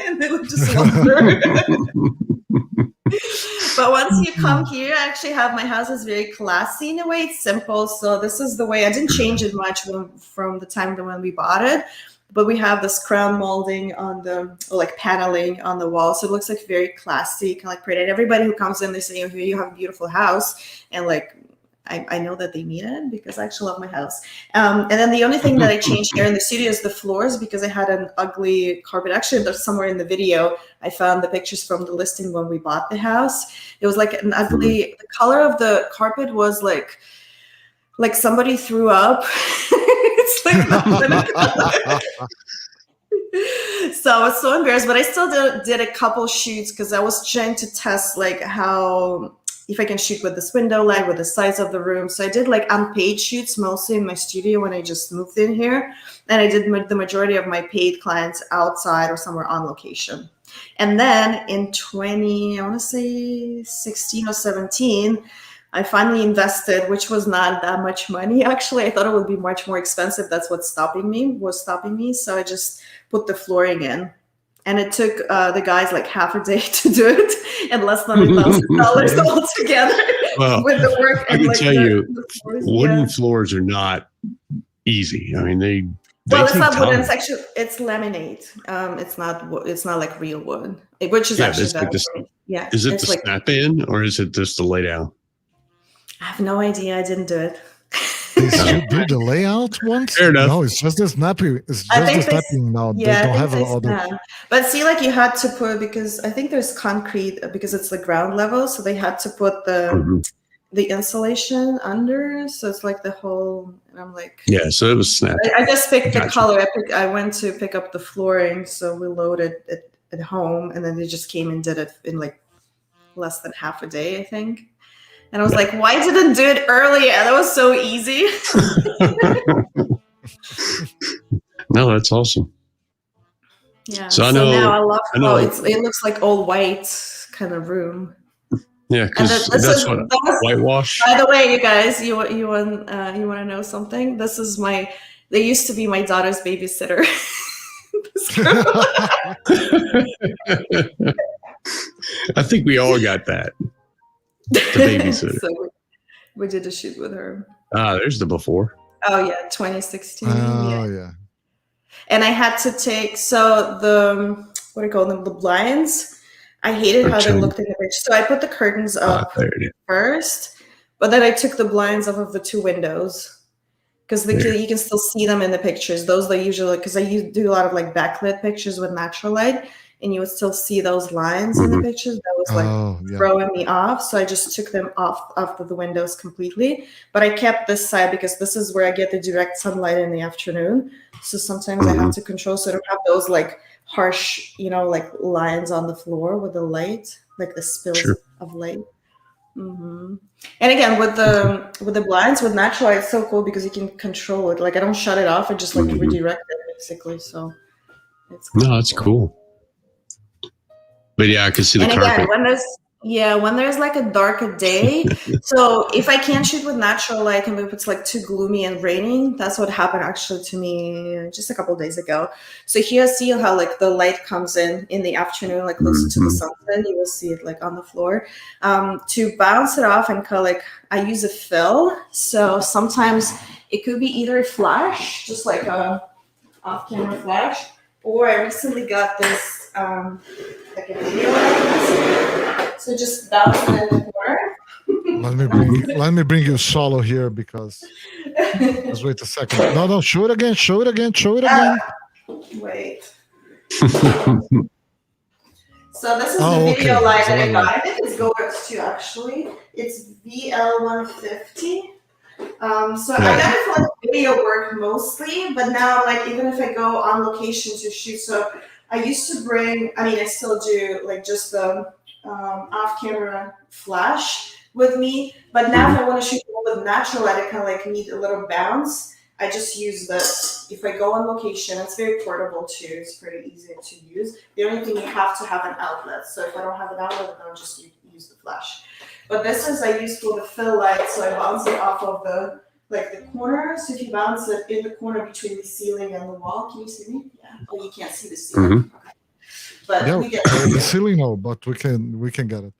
And they would just walk through. But once you come here, I actually have my house is very classy in a way. It's simple. So this is the way. I didn't change it much from the time when we bought it. But we have this crown molding on paneling on the wall. So it looks like very classy, kind of like pretty. And everybody who comes in, they say, oh, here you have a beautiful house. And like, I know that they mean it because I actually love my house. And then the only thing that I changed here in the studio is the floors, because I had an ugly carpet. Actually, there's somewhere in the video, I found the pictures from the listing when we bought the house. It was like an ugly, the color of the carpet was like somebody threw up. It's like so I was so embarrassed, but I still did a couple shoots because I was trying to test like if I can shoot with this window light, with the size of the room. So I did like unpaid shoots mostly in my studio when I just moved in here. And I did the majority of my paid clients outside or somewhere on location. And then in 16 or 17, I finally invested, which was not that much money. Actually, I thought it would be much more expensive. That's what's stopping me. So I just put the flooring in. And it took the guys like half a day to do it, and less than $1,000 altogether with the work. I can tell you, wooden floors are not easy. I mean, it's not wood. It's laminate. It's not like real wood, which is actually better. Is it the snap in, or is it just the lay down? I have no idea. I didn't do it. Did you do the layout once? Fair enough. No, it's just the snapping. It's just the snapping now. Yeah, they don't have all the. But see, like you had to put, because I think there's concrete because it's the ground level, so they had to put the insulation under. So it's like the whole. And I'm like, yeah. So it was snapped. I just picked the color. I went to pick up the flooring, so we loaded it at home, and then they just came and did it in like less than half a day, I think. And I was like, why didn't do it earlier? That was so easy. No, that's awesome. Yeah. So now I love how it looks like all white kind of room. Yeah, because that's what whitewash. By the way, you guys, you want to know something? They used to be my daughter's babysitter. I think we all got that. The babysitter. So we did a shoot with her. There's the before. Oh yeah, 2016. Yeah. And I had to take the what do you call them? The blinds. I hated how they looked in the picture, so I put the curtains up first, but then I took the blinds off of the two windows because you can still see them in the pictures. Those that usually, because I do a lot of like backlit pictures with natural light, and you would still see those lines in the pictures. That was like throwing me off. So I just took them off of the windows completely. But I kept this side because this is where I get the direct sunlight in the afternoon. So sometimes I have to control so I don't have those like harsh, like lines on the floor with the light, like the spills of light. Mm-hmm. And again, with the blinds, with natural light, it's so cool because you can control it. Like I don't shut it off; I just like redirect it basically. So it's cool. No, that's cool. But yeah, I can see the carpet. When there's like a darker day. So if I can't shoot with natural light and if it's like too gloomy and raining, that's what happened actually to me just a couple of days ago. So here, see how like the light comes in the afternoon, like close to the sunset. You will see it like on the floor. To bounce it off and kind of like I use a fill. So sometimes it could be either a flash, just like a off-camera flash, or I recently got this like a video like this. So just bounce it in the corner. Let me bring you solo here because let's wait a second. No, show it again. Wait. So this is the video light that I got. I think it's Goertz too, actually. It's VL150. So I got it for like video work mostly, but now like even if I go on location to shoot, so I used to bring, I still do like just the off-camera flash with me, but now if I want to shoot with natural light, I kind of like need a little bounce. I just use this. If I go on location, it's very portable too. It's pretty easy to use. The only thing you have to have an outlet. So if I don't have an outlet, then I'll just use the flash. But this is I use for the fill light, so I bounce it off of the corner. So if you bounce it in the corner between the ceiling and the wall, can you see me? Yeah. Well, you can't see the ceiling. Okay. But we get the ceiling, no, but we can get it.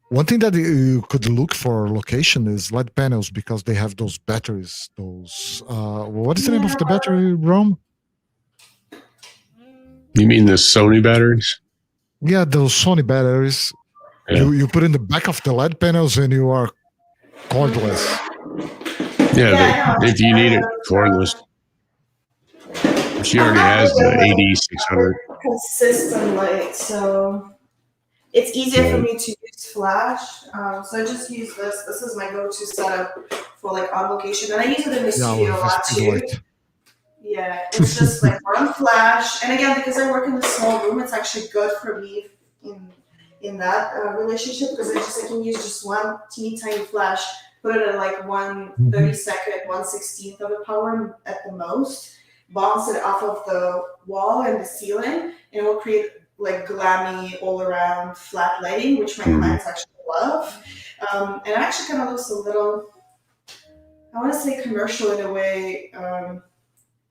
One thing that you could look for location is LED panels because they have those batteries. Those what is the name of the battery, Rome? You mean the Sony batteries? Yeah, those Sony batteries. Yeah. You put in the back of the LED panels and you are cordless. Yeah, if you need it cordless. She already has the AD600. Consistent light, so it's easier for me to use flash. So I just use this. This is my go-to setup for like on location, and I use it in the studio a lot too. Yeah, it's just like one flash, and again, because I work in a small room, it's actually good for me in that relationship because I can use just one teeny tiny flash, put it at like 1/32, 1/16 of a power at the most, bounce it off of the wall and the ceiling, and it will create like glammy all around flat lighting, which my clients actually love. And it actually kind of looks a little, I want to say commercial in a way,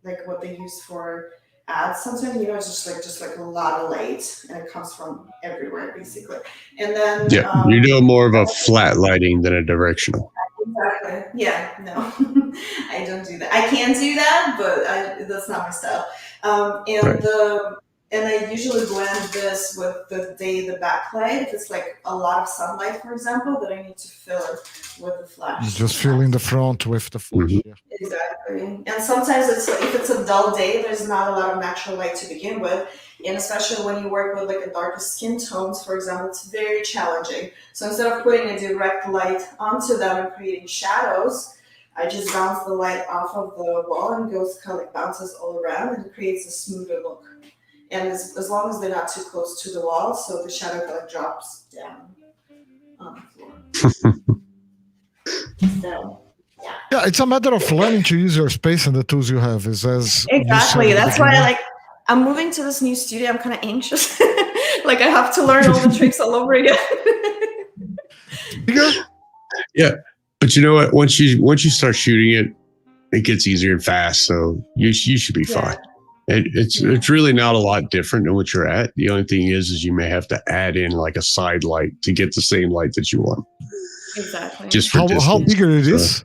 like what they use for ads sometimes, it's just like a lot of light and it comes from everywhere basically. And then you're doing more of a flat lighting than a directional. Exactly. Yeah, no. I don't do that. I can do that, but that's not my style. And I usually blend this with the backlight. If it's like a lot of sunlight, for example, that I need to fill it with the flash. Just filling the front with the flash. Mhm. Yeah. Exactly. And sometimes if it's a dull day, there's not a lot of natural light to begin with. And especially when you work with like a darker skin tones, for example, it's very challenging. So instead of putting a direct light onto them and creating shadows, I just bounce the light off of the wall and goes kind of like bounces all around and creates a smoother look. And as long as they're not too close to the wall, so the shadow kind of drops down on the floor. So, Yeah, it's a matter of learning to use your space and the tools you have. Is as exactly. That's why I'm moving to this new studio. I'm kind of anxious. Like I have to learn all the tricks all over again. Yeah, but you know what? Once you start shooting it, it gets easier and fast. So you should be fine. It's really not a lot different than what you're at. The only thing is you may have to add in like a side light to get the same light that you want. Exactly. Just for how bigger it is?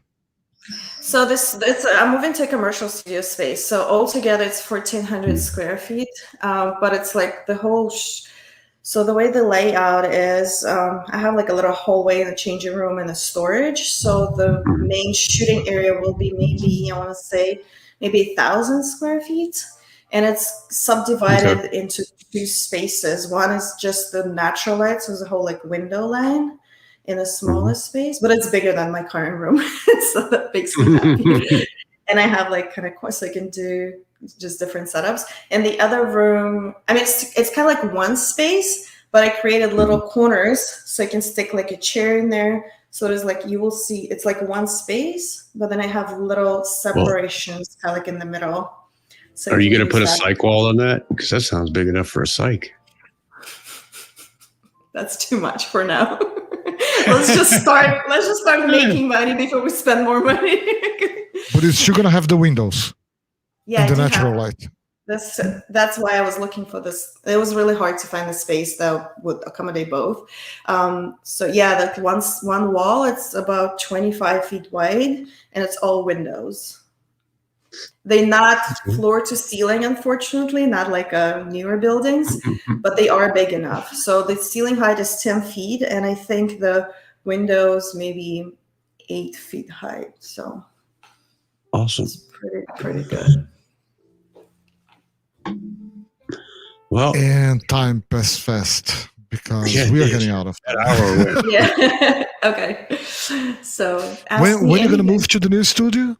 So I'm moving to a commercial studio space. So altogether it's 1,400 square feet. But it's like the whole. So the way the layout is, I have like a little hallway and a changing room and a storage. So the main shooting area will be maybe, I want to say, maybe 1,000 square feet. And it's subdivided into two spaces. One is just the natural light, so there's a whole like window line in a smaller space, but it's bigger than my current room. So that makes me happy. And I have like kind of, so I can do just different setups. And the other room, I mean, it's kind of like one space, but I created little corners so I can stick like a chair in there. So there's like, you will see, it's like one space, but then I have little separations kind of like in the middle. So are you going to put a psych wall on that? Because that sounds big enough for a psych. That's too much for now. Let's just start making money before we spend more money. But it's still gonna have the windows. Yeah, and the natural light. That's why I was looking for this. It was really hard to find a space that would accommodate both. So yeah, that one wall, it's about 25 feet wide, and it's all windows. They're not floor to ceiling, unfortunately, not like newer buildings, but they are big enough. So the ceiling height is 10 feet, and I think the windows maybe 8 feet high. So awesome. It's pretty good. Well, and time passed fast because we are getting out of that hour. Yeah. Okay. So when are you going to move to the new studio?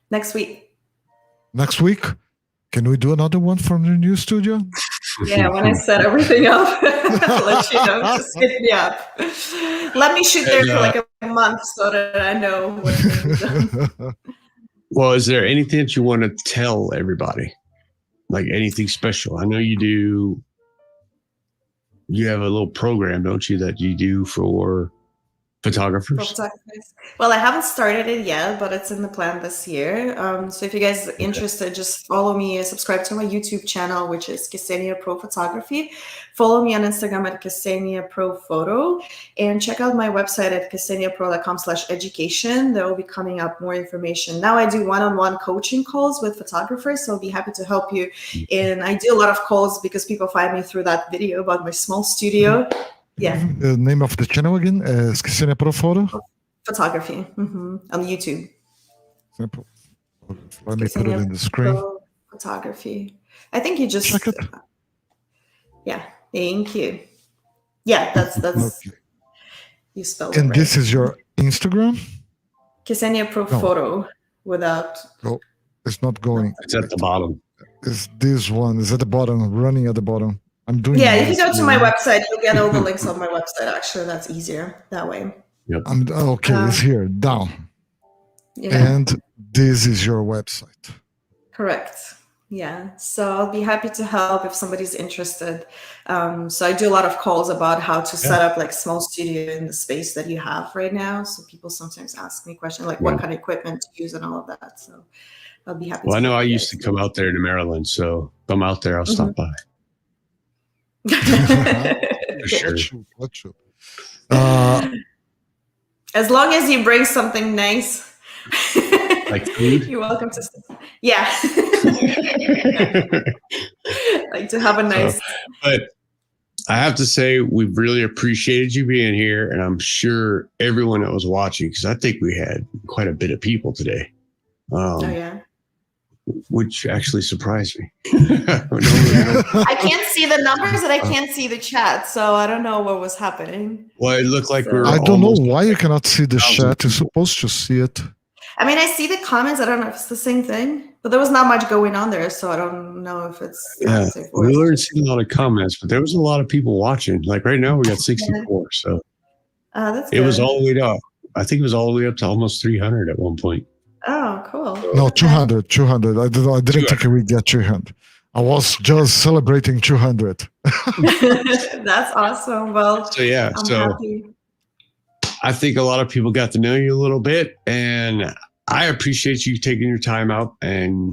Next week. Next week? Can we do another one from the new studio? Yeah, when I set everything up, I'll let you know. Just hit me up. Let me shoot there for like a month so that I know what's done. Well, is there anything that you want to tell everybody? Like anything special? I know you do. You have a little program, don't you, that you do for photographers? Well, I haven't started it yet, but it's in the plan this year. So if you guys are interested, just follow me, subscribe to my YouTube channel, which is Ksenia Pro Photography. Follow me on Instagram at Ksenia Pro Photo, and check out my website at kseniapro.com/education. There will be coming up more information. Now I do one-on-one coaching calls with photographers, so I'll be happy to help you. And I do a lot of calls because people find me through that video about my small studio. Yeah. The name of the channel again is Ksenia Pro Photo? Photography on YouTube. Let me put it in the screen. Pro Photography. I think you just check it. Yeah, thank you. Yeah, that's okay. You spelled it and right. This is your Instagram? Ksenia Pro Photo without. Oh, it's not going. It's at the bottom. It's this one. It's at the bottom, running at the bottom. I'm doing. Yeah, if you go to my website, you'll get all the links on my website. Actually, that's easier that way. Yep. Okay, it's here down. Yeah. And this is your website. Correct. Yeah. So I'll be happy to help if somebody's interested. So I do a lot of calls about how to set up like small studio in the space that you have right now. So people sometimes ask me questions like what kind of equipment to use and all of that. So I'll be happy. Well, I know I used to come out there to Maryland, so if I'm out there, I'll stop by. Sure. Let's shoot. As long as you bring something nice. Like food? You're welcome to. Yeah. Like to have a nice. But I have to say, we've really appreciated you being here, and I'm sure everyone that was watching, because I think we had quite a bit of people today. Oh yeah. Which actually surprised me. I can't see the numbers and I can't see the chat, so I don't know what was happening. Well, it looked like we were. I don't know why you cannot see the chat. You're supposed to see it. I mean, I see the comments. I don't know if it's the same thing, but there was not much going on there, so I don't know if it's. Yeah, we weren't seeing a lot of comments, but there was a lot of people watching. Like right now, we got 64. So that's it good. was all the way up. I think it was all the way up to almost 300 at one point. Oh, cool. No, 200. I didn't think we'd get 300. I was just celebrating 200. That's awesome. Well, so yeah, I'm so happy. I think a lot of people got to know you a little bit, and I appreciate you taking your time out and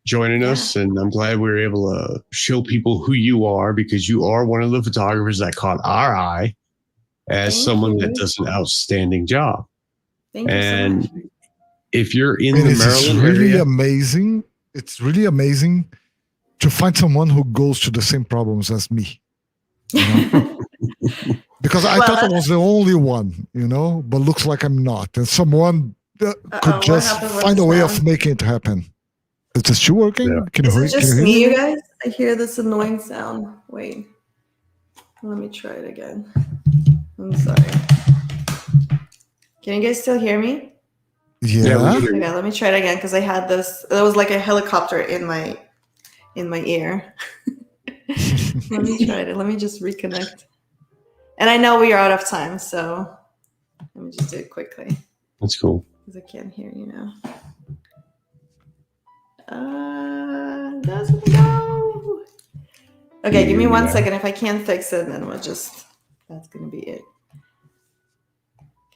joining us. And I'm glad we were able to show people who you are, because you are one of the photographers that caught our eye as someone that does an outstanding job. Thank you so much. If you're in the Maryland really area, amazing. It's really amazing to find someone who goes through the same problems as me. You know? Because I thought I was the only one, but looks like I'm not. And someone could just find a way of making it happen. Is this still working? Yeah. Can you Is hear it just me, you guys? I hear this annoying sound. Wait. Let me try it again. I'm sorry. Can you guys still hear me? Yeah. Okay, let me try it again, because I had this. There was like a helicopter in my ear. Let me try it. Let me just reconnect. And I know we are out of time, so let me just do it quickly. That's cool. Because I can't hear you now. Doesn't go. Okay, give me 1 second. If I can't fix it, then that's gonna be it.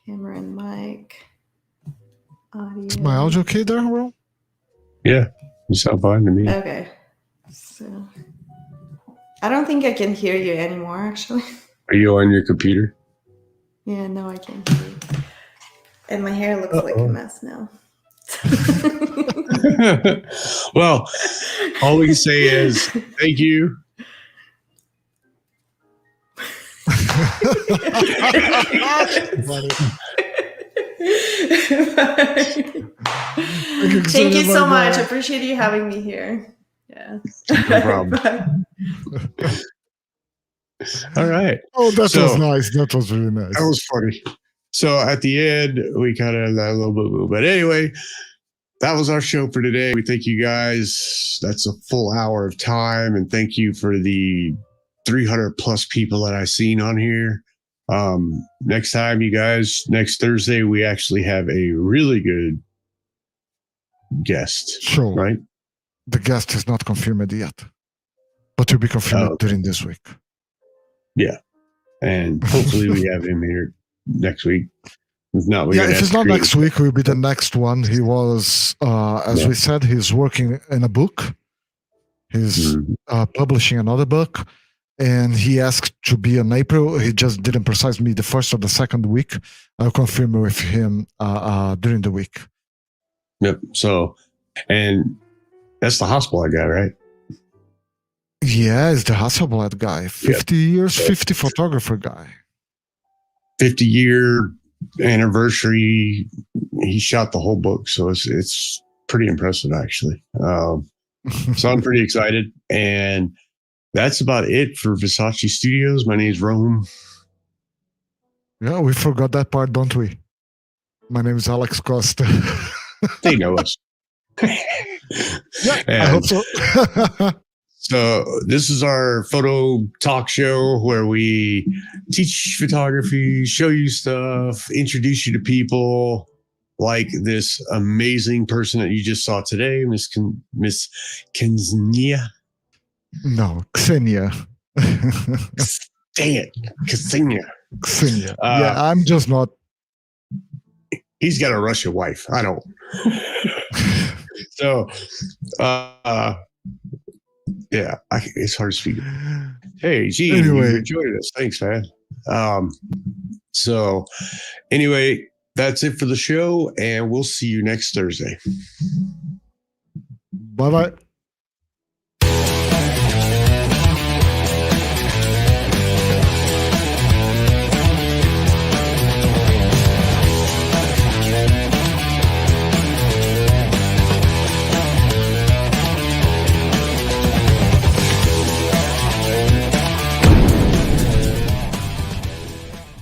Camera and mic. Audio. Is my audio okay there, bro? Yeah, you sound fine to me. Okay. So I don't think I can hear you anymore, actually. Are you on your computer? Yeah, no, I can't hear you. And my hair looks like a mess now. Well, all we can say is thank you. Thank you so much. I appreciate you having me here. Yeah. No problem. All right. Oh, that was nice. That was really nice. That was funny. So at the end, we kind of that a little bit, but anyway, that was our show for today. We thank you guys. That's a full hour of time, and thank you for the 300 plus people that I've seen on here. Next time, you guys, next Thursday, we actually have a really good guest. Sure. Right? The guest is not confirmed yet, but will be confirmed during this week. Yeah. And hopefully we have him here next week. If not, if it's not next week, it will be the next one. He was, as we said, he's working in a book. He's publishing another book. And he asked to be in April. He just didn't precise me the first or the second week. I'll confirm with him during the week. Yep. So, and that's the Hasselblad guy, right? Yeah, it's the Hasselblad guy. 50 years, 50 photographer guy. 50-year anniversary. He shot the whole book. So it's pretty impressive, actually. So I'm pretty excited. And that's about it for Versace Studios. My name is Rome. Yeah, we forgot that part, don't we? My name is Alex Costa. They know us. Yeah, I hope so. So this is our photo talk show where we teach photography, show you stuff, introduce you to people like this amazing person that you just saw today, Miss Ksenia. No, Ksenia. Dang it, Ksenia. Ksenia. Yeah, I'm just not. He's got a Russian wife. I don't. So, yeah, it's hard to speak. Hey, Gene, anyway, you joined us. Thanks, man. So, anyway, that's it for the show, and we'll see you next Thursday. Bye-bye.